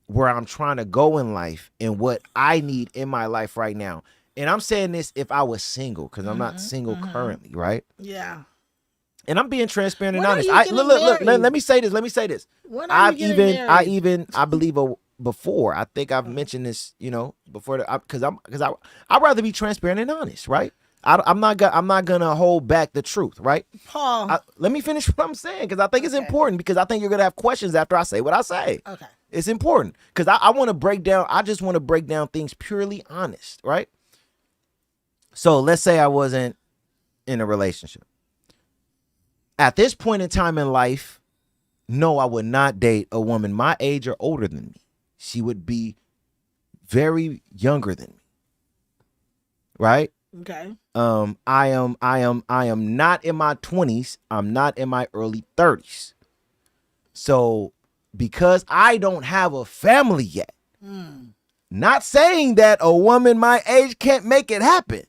where I'm trying to go in life, and what I need in my life right now. And I'm saying this if I was single, because I'm not single currently, right? Yeah. And I'm being transparent and When are honest. you Look. getting Let me say this. When are you getting married? I believe before. I think I've mentioned this, you know, before, because I'd rather be transparent and honest, right? I'm not gonna hold back the truth, right? Paul. Let me finish what I'm saying, because I think it's important, because I think you're gonna have questions after I say what I say. Okay. It's important because I want to break down. I just want to break down things purely honest, right? So let's say I wasn't in a relationship. At this point in time in life, no, I would not date a woman my age or older than me. She would be very younger than me. Right? Okay. I am not in my 20s. I'm not in my early 30s. So because I don't have a family yet, not saying that a woman my age can't make it happen.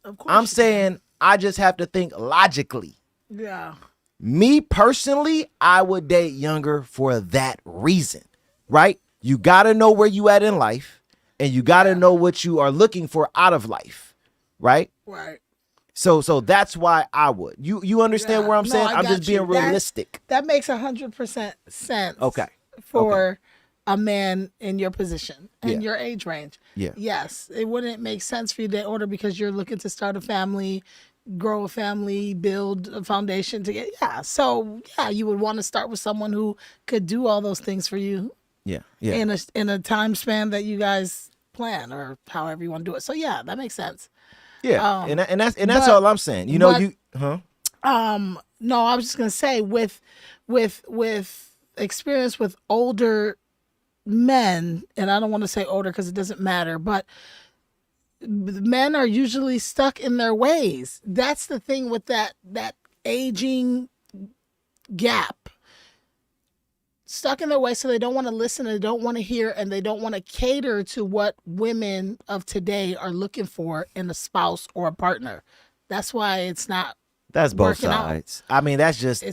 Of course. I'm saying I just have to think logically. Yeah. Me personally, I would date younger for that reason, right? You got to know where you at in life, and you got to know what you are looking for out of life, right? Right. So that's why I would. You understand where I'm saying? I'm just being realistic. That makes 100% sense. Okay. For a man in your position and your age range. Yeah. Yes, it wouldn't make sense for you to order because you're looking to start a family, grow a family, build a foundation to get. Yeah. So you would want to start with someone who could do all those things for you. Yeah. Yeah. In a time span that you guys plan, or however you want to do it. So yeah, that makes sense. Yeah. And that's all I'm saying. You know, No, I was just gonna say with experience with older men, and I don't want to say older because it doesn't matter, but men are usually stuck in their ways. That's the thing with that aging gap. Stuck in their way, so they don't want to listen, they don't want to hear, and they don't want to cater to what women of today are looking for in a spouse or a partner. That's why it's not. That's both sides. I mean, that's just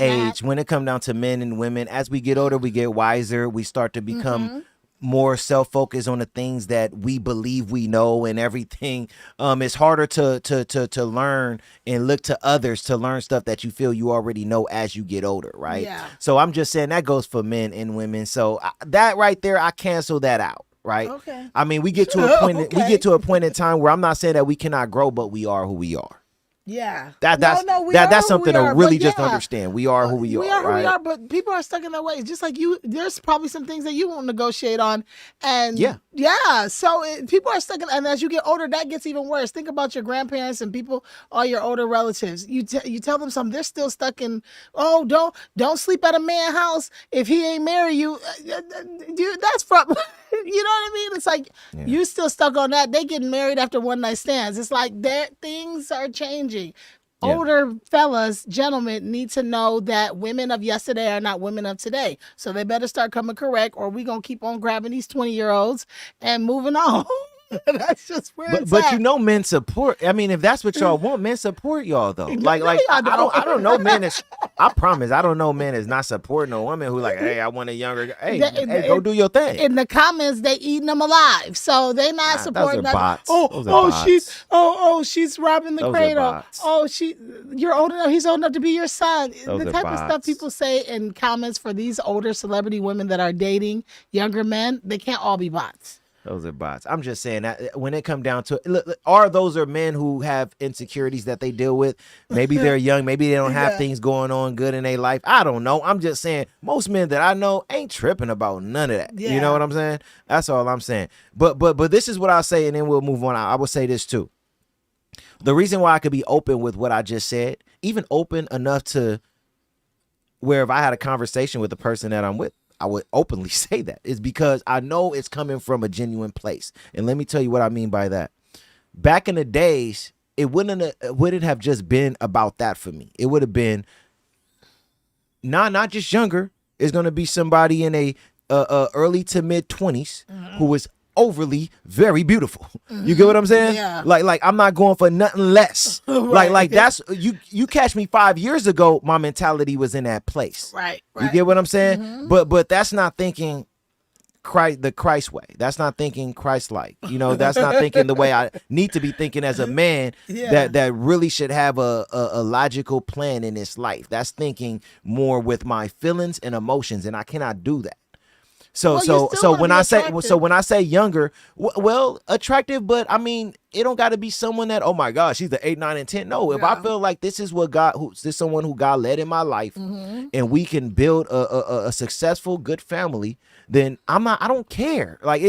age. When it comes down to men and women, as we get older, we get wiser. We start to become more self-focused on the things that we believe we know and everything. It's harder to learn and look to others to learn stuff that you feel you already know as you get older, right? Yeah. So I'm just saying that goes for men and women. So that right there, I cancel that out. Right. Okay. I mean, we get to a point. We get to a point in time where I'm not saying that we cannot grow, but we are who we are. Yeah. That's something to really just understand. We are who we are. We are who right? we are, but people are stuck in their ways. Just like you, there's probably some things that you won't negotiate on. And so people are stuck in, and as you get older, that gets even worse. Think about your grandparents and people, all your older relatives. You tell them something, they're still stuck in, don't sleep at a man's house if he ain't marry you. Dude, that's from, you know what I mean? It's like, you still stuck on that. They getting married after one night stands. It's like things are changing. Older fellas, gentlemen, need to know that women of yesterday are not women of today. So they better start coming correct, or we going to keep on grabbing these 20-year-olds and moving on. That's just where it's But at. you know, men support. I mean, if that's what y'all want, men support y'all though. Like No, y'all I don't know men is. I promise I don't know men is not supporting a woman who like, hey, I want a younger. Hey, go do your thing. In the comments, they eating them alive, so they not supporting those are that. bots. Those are bots. She's robbing the Those are cradle. bots. You're old enough. He's old enough to be your son. Those The are type of stuff bots. people say in comments for these older celebrity women that are dating younger men, they can't all be bots. Those are bots. I'm just saying that when it come down to it, look, are those are men who have insecurities that they deal with? Maybe they're young. Maybe they don't have things going on good in their life. I don't know. I'm just saying most men that I know ain't tripping about none of that. Yeah. You know what I'm saying? That's all I'm saying. But this is what I'll say, and then we'll move on. I will say this too. The reason why I could be open with what I just said, even open enough to where if I had a conversation with the person that I'm with, I would openly say that, is because I know it's coming from a genuine place. And let me tell you what I mean by that. Back in the days, it wouldn't have just been about that for me. It would have been not just younger. It's going to be somebody in a early to mid 20s who was overly very beautiful. You get what I'm saying? Yeah. Like I'm not going for nothing less. Right. Like that's you catch me 5 years ago, my mentality was in that place. Right. You get what I'm saying? But that's not thinking the Christ way. That's not thinking Christ-like. You know, that's not thinking the way I need to be thinking as a man. That really should have a logical plan in his life. That's thinking more with my feelings and emotions, and I cannot do that. So when I say younger, well, attractive, but I mean, it don't got to be someone that, oh my gosh, she's the 8, 9, and 10. No, if I feel like this is someone who God led in my life, and we can build a successful, good family, then I don't care. Like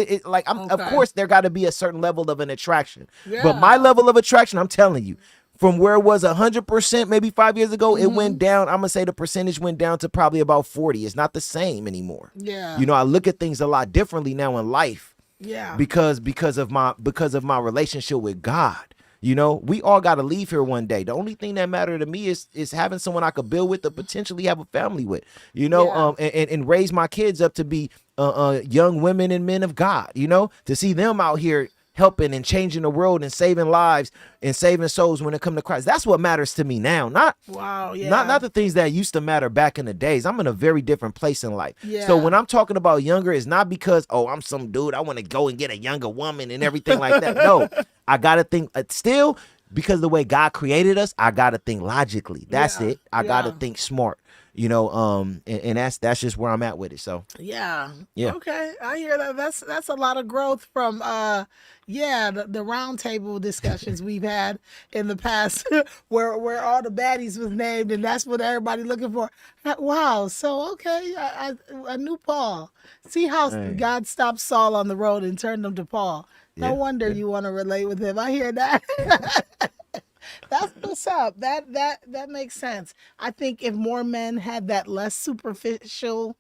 of course there got to be a certain level of an attraction, but my level of attraction, I'm telling you, from where it was 100% maybe 5 years ago, it went down. I'm gonna say the percentage went down to probably about 40. It's not the same anymore. Yeah. You know, I look at things a lot differently now in life. Yeah. Because of my relationship with God. You know, we all got to leave here one day. The only thing that matters to me is having someone I could build with to potentially have a family with. You know, and raise my kids up to be young women and men of God. You know, to see them out here helping and changing the world and saving lives and saving souls when it comes to Christ. That's what matters to me now. Not the things that used to matter back in the days. I'm in a very different place in life. Yeah. So when I'm talking about younger, it's not because, oh, I'm some dude, I want to go and get a younger woman and everything like that. No, I got to think still, because the way God created us, I got to think logically. That's it. I got to think smart. You know, and that's just where I'm at with it. So yeah. Okay, I hear that. That's a lot of growth from the round table discussions we've had in the past, where all the baddies was named, and that's what everybody looking for. Wow. So okay, I knew Paul. See how God stopped Saul on the road and turned him to Paul. No wonder you want to relate with him. I hear that. That's what's up. That makes sense. I think if more men had that less superficial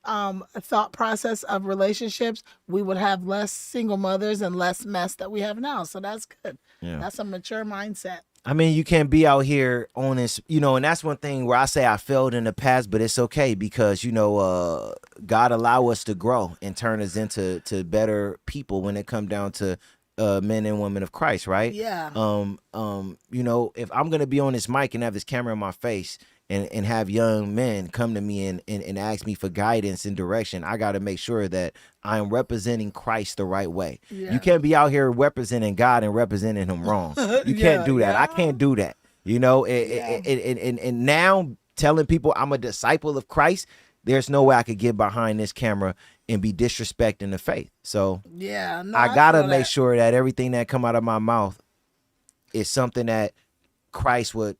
thought process of relationships, we would have less single mothers and less mess that we have now. So that's good. Yeah. That's a mature mindset. I mean, you can't be out here on this, you know, and that's one thing where I say I failed in the past, but it's okay because, you know, God allow us to grow and turn us into better people when it come down to men and women of Christ, right? Yeah. You know, if I'm gonna be on this mic and have this camera in my face and have young men come to me and ask me for guidance and direction, I gotta make sure that I'm representing Christ the right way. Yeah. You can't be out here representing God and representing him wrong. You can't do that. I can't do that. You know, and now telling people I'm a disciple of Christ, there's no way I could get behind this camera and be disrespecting the faith. So I gotta make sure that everything that come out of my mouth is something that Christ would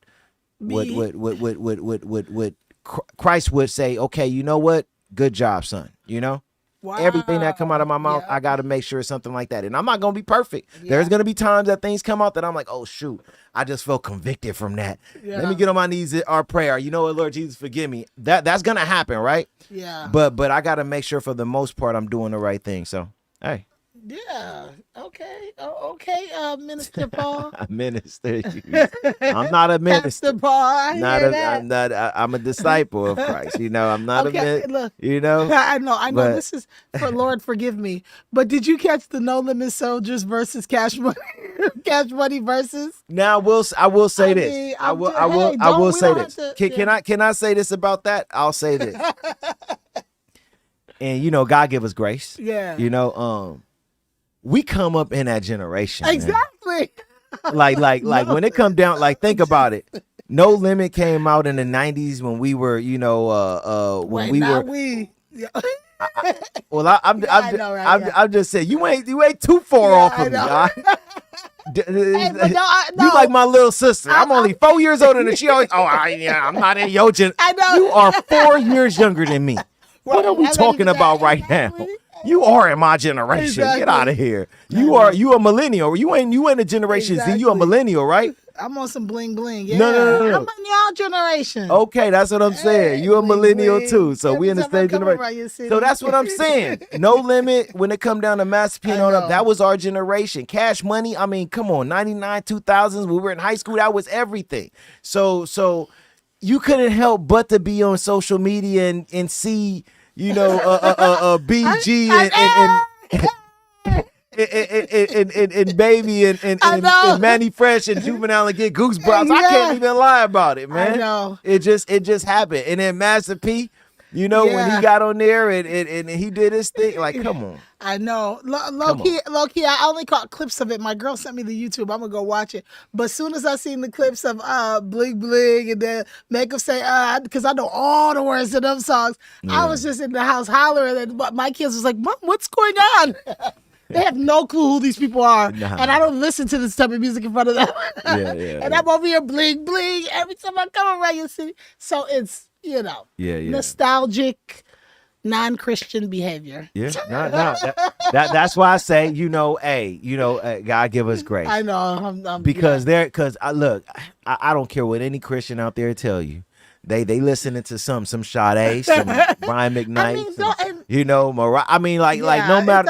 Christ would say, okay, you know what? Good job, son. You know? Wow. Everything that come out of my mouth, I got to make sure it's something like that. And I'm not going to be perfect. There's going to be times that things come out that I'm like, oh, shoot, I just felt convicted from that. Let me get on my knees in our prayer. You know what, Lord Jesus, forgive me. That's going to happen, right? Yeah. But I got to make sure for the most part I'm doing the right thing. So, hey. Yeah. Okay. Oh, okay. Minister Paul. Minister. I'm not a minister. Pastor Paul. I Not hear a. that. I'm not. I'm a disciple of Christ. You know. I'm not Okay. Look. You know. I know. But This is for Lord forgive me. But did you catch the No Limit Soldiers versus Cash Money? Cash Money versus? now I will say this. mean, I I'm will. just- I will. hey, I will we say don't this. have to- Can I say this about that? I'll say this. And you know, God give us grace. Yeah. You know, we come up in that generation. man. Exactly. Like No. when it come down, like think about it. No Limit came out in the 90s when we were, you know, when Wait, we not were. we. Yeah. Well, I'm Yeah, I know, right, yeah. I'm just saying you ain't too far Yeah, off I of me. know. all right? Hey, but no, You like my little sister. I'm only 4 years older than she. Always, I'm not in your gen. I know. You are 4 years younger than me. What are we I'm talking ready for about that. right now? Exactly. You are in my generation. Exactly. Get out of here. You a millennial. You ain't a generation Z. You a Exactly. millennial, right? I'm on some bling bling. Yeah. No. I'm in y'all generation. Okay, that's what I'm saying. Hey, You a bling, millennial bling. too, so we in the Every time I same come generation. around your city. So that's what I'm saying. No Limit when it come down to Master P and I all that. know. That was our generation. Cash Money. I mean, come on, 99, 2000s. We were in high school. That was everything. So you couldn't help but to be on social media and see, you know, BG and Baby and Manny Fresh and Juvenile and get goosebumps. I Yeah. can't even lie about it, man. I know. It just happened. And then Master P, you know, when Yeah. he got on there and he did his thing, like, come on. I know. Low Come key, I only caught clips of it. My girl sent me the YouTube. I'm gonna go watch it. But as soon as I seen the clips of Bling Bling and then make them say because I know all the words to them songs, I was just in the house hollering, and my kids was like, "Mom, what's going on?" They have no clue who these people are, Nah. and I don't listen to this type of music in front of them. Yeah. And I'm over here bling bling every time I come around your city. So it's Yeah. nostalgic, non-Christian behavior. Yeah, no. That's why I say, God give us grace. I know. I'm Because look, I don't care what any Christian out there tell you. They listening to some Sade, some Brian McKnight, I mean, Mariah. I mean, like Yeah,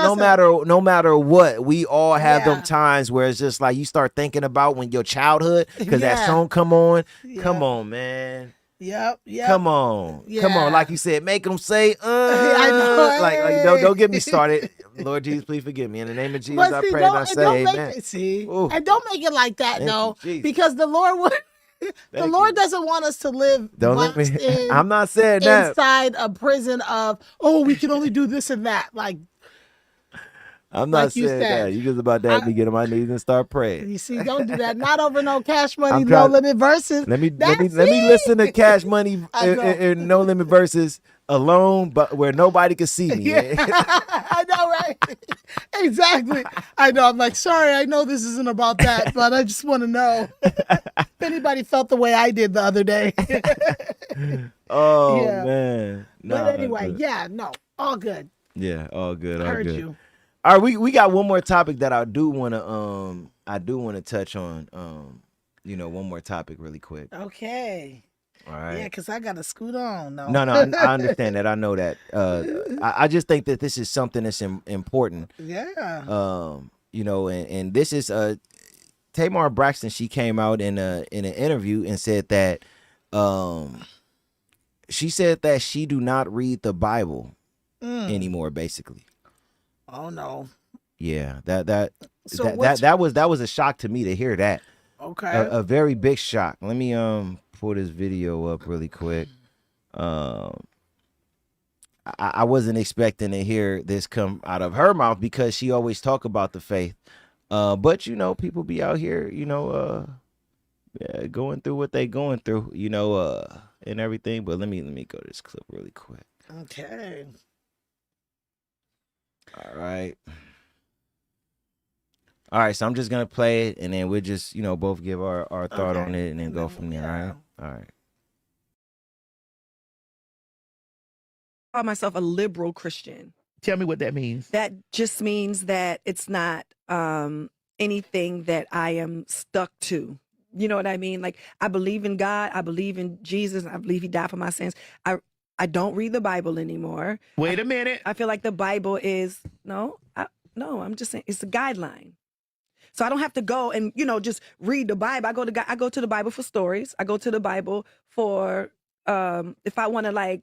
no matter what, we all have Yeah. them times where it's just like you start thinking about when your childhood, because that Yeah. song come on. Yeah. Come on, man. Yep. Come on, come Yeah. on. Like you said, make them say, I know. like don't get me started. Lord Jesus, please forgive me. In the name of Jesus, But I see, pray and I don't say, make amen. it. See, Ooh. and don't make it like that, Thank though, you, Jesus. because the Lord would. The Thank Lord you. doesn't want us to live Don't let boxed me. in I'm not saying that. inside a prison of we can only do this and that. Like I'm not like you saying said, that. You just about to have me get on my knees and start praying. you see, don't do that. Not over no Cash Money, I'm No trying- Limit verses. Let me That's listen to Cash Money I know. and No Limit verses alone, but where nobody can see me. Yeah. I know, right? Exactly. I know. I'm like, sorry, I know this isn't about that, but I just want to know if anybody felt the way I did the other day. Oh Yeah. man. Nah, But anyway, good. yeah, no, all good. Yeah, all good. All Heard good. you. All right, we got one more topic that I do want to touch on. One more topic really quick. Okay. All right. Yeah, because I got to scoot on. No. No, I understand that. I know that. I just think that this is something that's important. Yeah. And this is Tamar Braxton. She came out in an interview and said that she do not read the Bible anymore. Basically, Oh, no. yeah. That what's- was a shock to me to hear that. Okay. A very big shock. Let me pull this video up really quick. I wasn't expecting to hear this come out of her mouth because she always talk about the faith. But people be out here, going through what they going through, and everything. But let me go to this clip really quick. Okay. All right, so I'm just gonna play it and then we'll just, both give our thought Okay. on it and then go No, from there. yeah. All right. Call myself a liberal Christian. Tell me what that means. That just means that it's not anything that I am stuck to. You know what I mean? Like, I believe in God. I believe in Jesus. I believe he died for my sins. I don't read the Bible anymore. Wait a minute. I feel like the Bible is, No, I'm just saying it's a guideline. So I don't have to go and, just read the Bible. I go to the Bible for stories. I go to the Bible for if I want to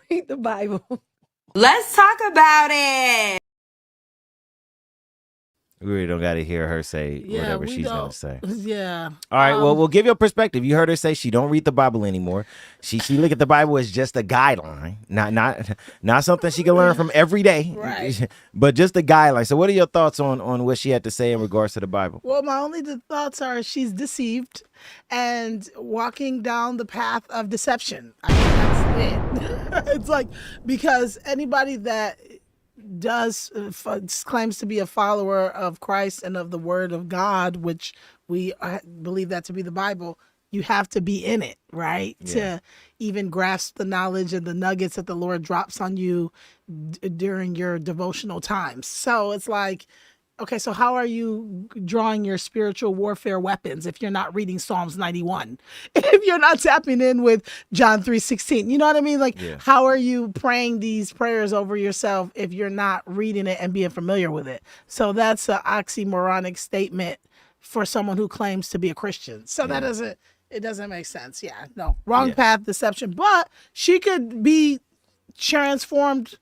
read the Bible. Let's talk about it. We really don't got to hear her say Yeah, whatever we she's going don't. to say. Yeah. All right, well, we'll give you a perspective. You heard her say she don't read the Bible anymore. She look at the Bible as just a guideline, not something she can learn from every day, Right. but just a guideline. So what are your thoughts on what she had to say in regards to the Bible? Well, my only thoughts are she's deceived and walking down the path of deception. I mean, that's it. It's like, because anybody that claims to be a follower of Christ and of the Word of God, which we believe that to be the Bible, you have to be in it, right? Yeah. To even grasp the knowledge and the nuggets that the Lord drops on you during your devotional times. So it's like, okay, so how are you drawing your spiritual warfare weapons if you're not reading Psalms 91? If you're not tapping in with John 3:16? You know what I mean? Like, Yeah. how are you praying these prayers over yourself if you're not reading it and being familiar with it? So that's an oxymoronic statement for someone who claims to be a Christian. So that doesn't make sense. Yeah, no, wrong path, deception. But she could be transformed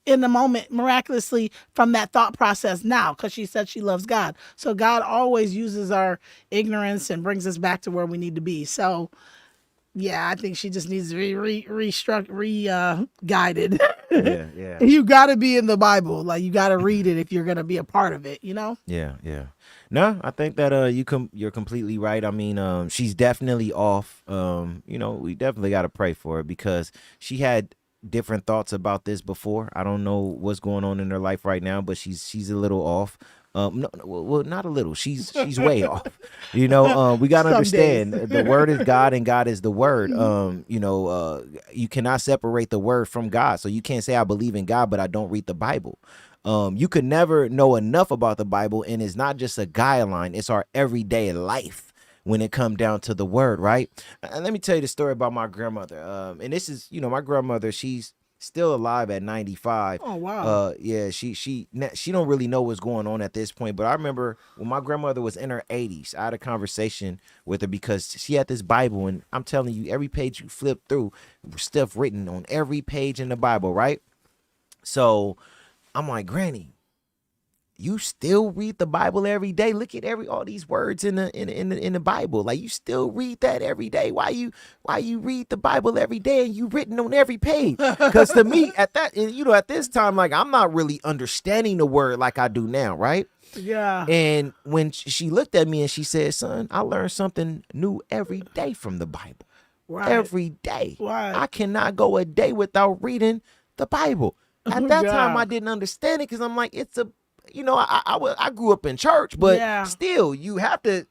in the moment miraculously from that thought process now, because she said she loves God. So God always uses our ignorance and brings us back to where we need to be. So yeah, I think she just needs to be guided. Yeah. You got to be in the Bible. Like, you got to read it if you're going to be a part of it, Yeah. No, I think that you're completely right. I mean, she's definitely off. We definitely got to pray for her because she had different thoughts about this before. I don't know what's going on in her life right now, but she's a little off. No, well, not a little. She's way off. We got to understand the word is God and God is the word. You cannot separate the word from God. So you can't say I believe in God, but I don't read the Bible. You could never know enough about the Bible, and it's not just a guideline. It's our everyday life when it come down to the word, right? And let me tell you the story about my grandmother. And this is, my grandmother, she's still alive at 95. Oh, wow. Yeah, she don't really know what's going on at this point. But I remember when my grandmother was in her 80s, I had a conversation with her because she had this Bible, and I'm telling you, every page you flip through, stuff written on every page in the Bible, right? So I'm like, Granny, you still read the Bible every day? Look at all these words in the Bible. Like, you still read that every day. Why you read the Bible every day and you written on every page? Because to me, at this time, like, I'm not really understanding the word like I do now, right? Yeah. And when she looked at me and she said, son, I learned something new every day from the Bible. Right. Every day. Right. I cannot go a day without reading the Bible. At that time, I didn't understand it because I'm like, it's a, I grew up in church, but still, you have to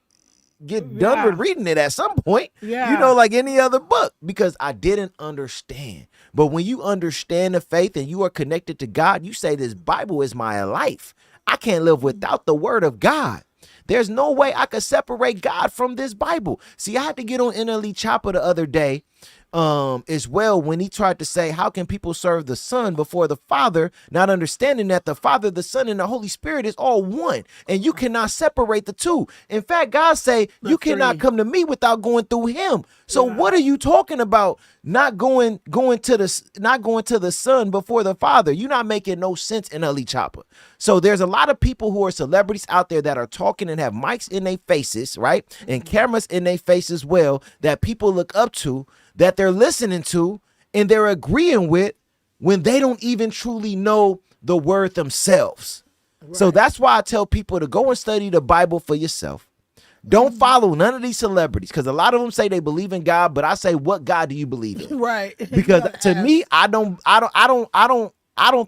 get done with reading it at some point, like any other book, because I didn't understand. But when you understand the faith and you are connected to God, you say, this Bible is my life. I can't live without the word of God. There's no way I could separate God from this Bible. See, I had to get on NLE Chopper the other day as well, when he tried to say, how can people serve the Son before the Father, not understanding that the Father, the Son, and the Holy Spirit is all one, and you cannot separate the two. In fact, God say you cannot come to me without going through him. So what are you talking about? Not going to the Son before the Father. You're not making no sense in NLE Chopper. So there's a lot of people who are celebrities out there that are talking and have mics in their faces, right? And cameras in their face as well, that people look up to, that they're listening to, and they're agreeing with, when they don't even truly know the word themselves. Right. So that's why I tell people to go and study the Bible for yourself. Don't follow none of these celebrities, because a lot of them say they believe in God, but I say, what God do you believe in? Right. Because to me, I don't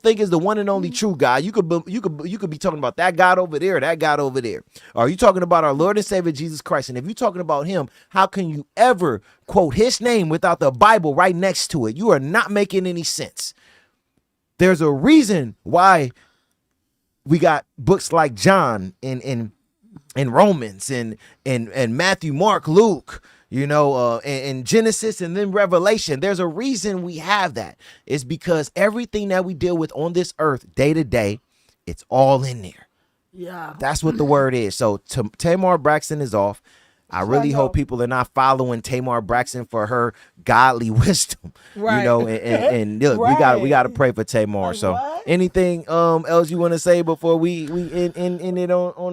think it's the one and only true God. You could be talking about that God over there, or that God over there. Or are you talking about our Lord and Savior Jesus Christ? And if you're talking about him, how can you ever quote his name without the Bible right next to it? You are not making any sense. There's a reason why we got books like John and Romans and Matthew, Mark, Luke, and Genesis, and then Revelation. There's a reason we have that. It's because everything that we deal with on this earth day to day It's all in there. Yeah. That's what the word is. So Tamar Braxton is off. I really hope people are not following Tamar Braxton for her godly wisdom, Right. you know. And look, Right. we got to pray for Tamar. Like so, what? anything else you want to say before we end it on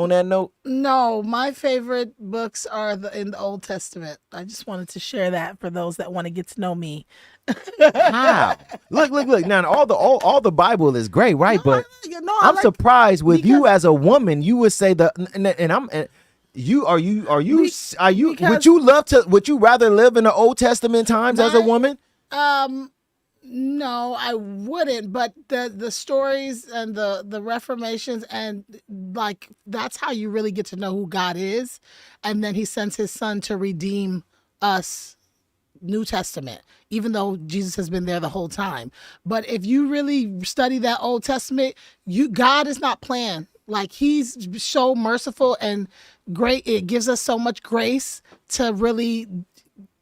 that note? No, my favorite books are in the Old Testament. I just wanted to share that for those that want to get to know me. How? Look. Now all the Bible is great, right? But I I'm like- surprised with you because- as a woman, you would say would you rather live in the Old Testament times as a woman? No, I wouldn't. But the stories and the reformations and like that's how you really get to know who God is, and then He sends His Son to redeem us. New Testament, even though Jesus has been there the whole time. But if you really study that Old Testament, God is not playing. Like He's so merciful and great. It gives us so much grace to really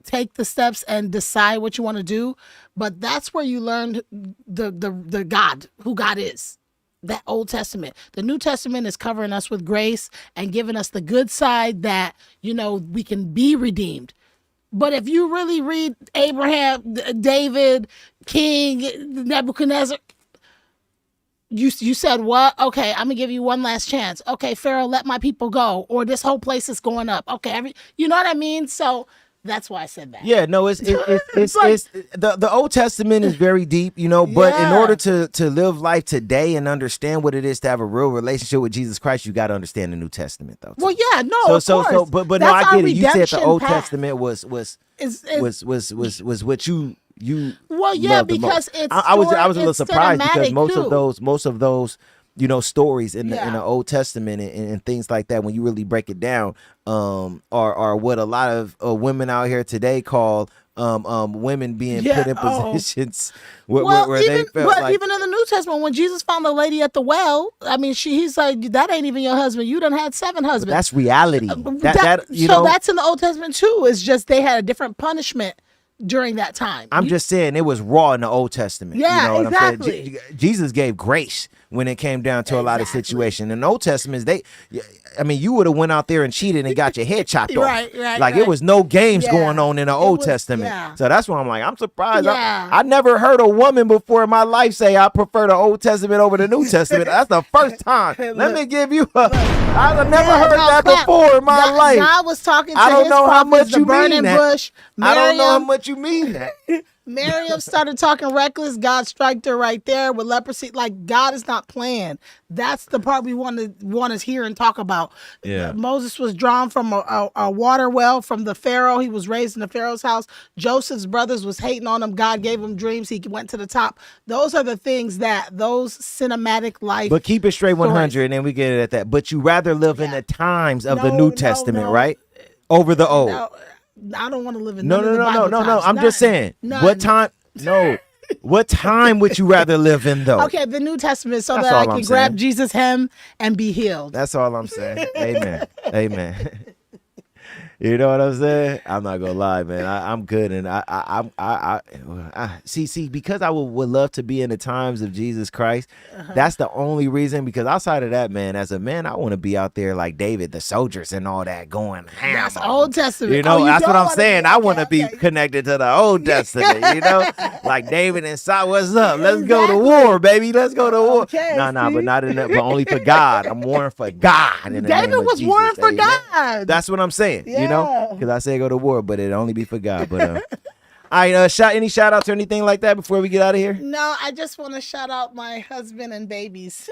take the steps and decide what you want to do. But that's where you learn the God, who God is. That Old Testament. The New Testament is covering us with grace and giving us the good side that, we can be redeemed. But if you really read Abraham, David, King, Nebuchadnezzar, you said what? Okay, I'm gonna give you one last chance. Okay, Pharaoh, let my people go, or this whole place is going up. Okay, you know what I mean? So that's why I said that. Yeah, no, it's the Old Testament is very deep, but in Yeah. order to live life today and understand what it is to have a real relationship with Jesus Christ, you got to understand the New Testament, though. Well, yeah, no, of course. but no, That's I our get it. You said the redemption Old path. Testament was what you Well, yeah, loved the because most. it's I was a little it's surprised because cinematic, most of those stories in Yeah. the Old Testament and things like that, when you really break it down, are what a lot of women out here today call women being Yeah, put in oh. positions where even, they felt but like, even in the New Testament, when Jesus found the lady at the well, I mean, he's like, that ain't even your husband. You done had 7 husbands. that's reality. That's in the Old Testament too. It's just they had a different punishment during that time. I'm just saying it was raw in the Old Testament. Yeah, you know what exactly. I'm saying? Jesus gave grace when it came down to a lot of situations. In the Old Testament, you would have went out there and cheated and got your head chopped off. Right, Like right. it was no games Yeah. going on in the Old was- Testament. yeah. So that's why I'm like, I'm surprised. Yeah. I never heard a woman before in my life say I prefer the Old Testament over the New Testament. That's the first time. Let me give you I've never heard that before in my life. God was talking to I don't his know how prophets, much you the burning mean that. bush. I don't know how Miriam. much you mean that. Miriam started talking reckless. God striked her right there with leprosy. Like God is not playing. That's the part we want to hear and talk about. Yeah. Moses was drawn from a water well from the Pharaoh. He was raised in the Pharaoh's house. Joseph's brothers was hating on him. God gave him dreams. He went to the top. Those are the things those cinematic life. But keep it straight 100, stories. and then we get it at that. But you rather live in the times of the No, New no, Testament, no. right? Over the Old. No, I don't want to live in No. none of the Bible times. I'm just saying. None. What time? No. What time would you rather live in, though? Okay, the New Testament, so That's that I all can I'm grab saying. Jesus' hem and be healed. That's all I'm saying. Amen. Amen. You know what I'm saying? I'm not gonna lie, man. I'm good, and I see because I would love to be in the times of Jesus Christ. That's the only reason. Because outside of that, man, as a man, I want to be out there like David, the soldiers, and all that going ham. That's on Old them. Testament. You know, Oh, that's don't what I'm wanna saying. be- I want to okay, be okay. connected to the Old Testament. You know, like David and Saul. What's up? Let's go to Exactly. war, baby. Let's go to war. Okay, No, see? but not in that. But only for God. I'm warring for God. In the David name of was Jesus. warring for Amen. God. That's what I'm saying. You know, Yeah. because I say go to war, but it only be for God. But all right, any shout outs or anything like that before we get out of here? No, I just want to shout out my husband and babies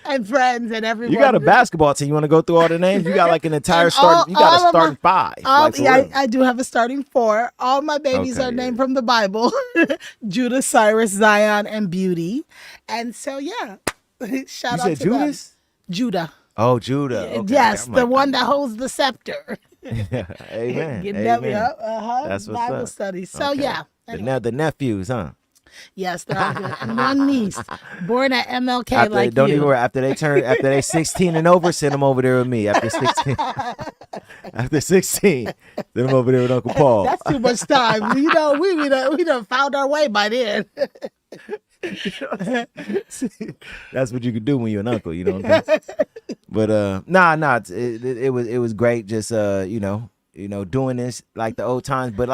and friends and everyone. You got a basketball team. You want to go through all the names? You got like an entire And starting. You got all a of my- starting 5. Like, for Yeah, real. I do have a starting 4. All my babies Okay, are named yeah. from the Bible: Judah, Cyrus, Zion, and Beauty. And so, yeah, shout You out said to them. Judas? Judah. Oh, Judah. Okay. Yes, I'm the like, one that holds the scepter. Amen. Getting that Amen. up. That's what's Bible up. study. So, Okay. yeah. Anyway. The nephews, huh? Yes, they're all good. And one niece, born at MLK After, like don't you. even worry. After they 16 and over, send them over there with me. After 16, after 16, send them over there with Uncle Paul. That's too much time. We done found our way by then. That's what you could do when you're an uncle, you know what I'm saying? But nah, it was great just doing this like the old times. But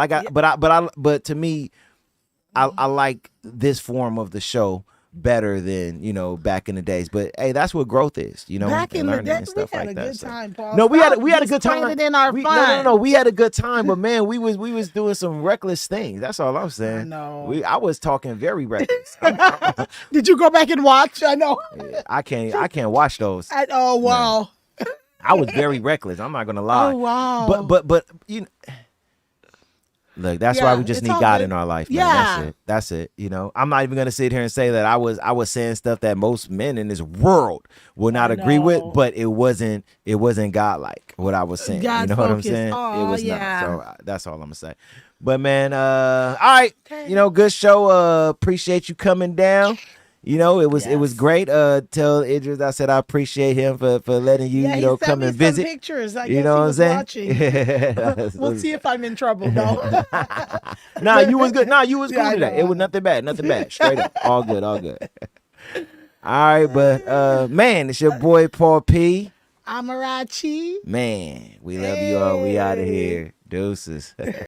but to me, I like this form of the show better than back in the days. But hey, that's what growth is, Back and in the learning day, and stuff we had like a that. good time, Paul. No, we had a Stop good time. discrediting our fun. No, we had a good time, but man, we was doing some reckless things. That's all I'm saying. I know. I was talking very reckless. Did you go back and watch? I know. I can't watch those. Oh wow. I was very reckless. I'm not gonna lie. Oh wow. But look, that's why we just it's need all God good. in our life, man. Yeah. That's it. I'm not even gonna sit here and say that I was saying stuff that most men in this world will not agree with, but it wasn't godlike what I was saying. God you know what I'm focused. saying? Aw, it was yeah. not. So that's all I'm gonna say. But man, all right, good show. Appreciate you coming down. It was great. Tell Idris I said I appreciate him for letting you, he sent come me and some visit. pictures. I You guess know he what I'm was saying? watching. We'll see if I'm in trouble though. Nah, you was good. Nah, you was Yeah, I cool today. know, It was nothing bad. Straight up. All good. All right, but man, it's your boy Paul P. Amarachi. Man, we love you all. We out of here. Deuces.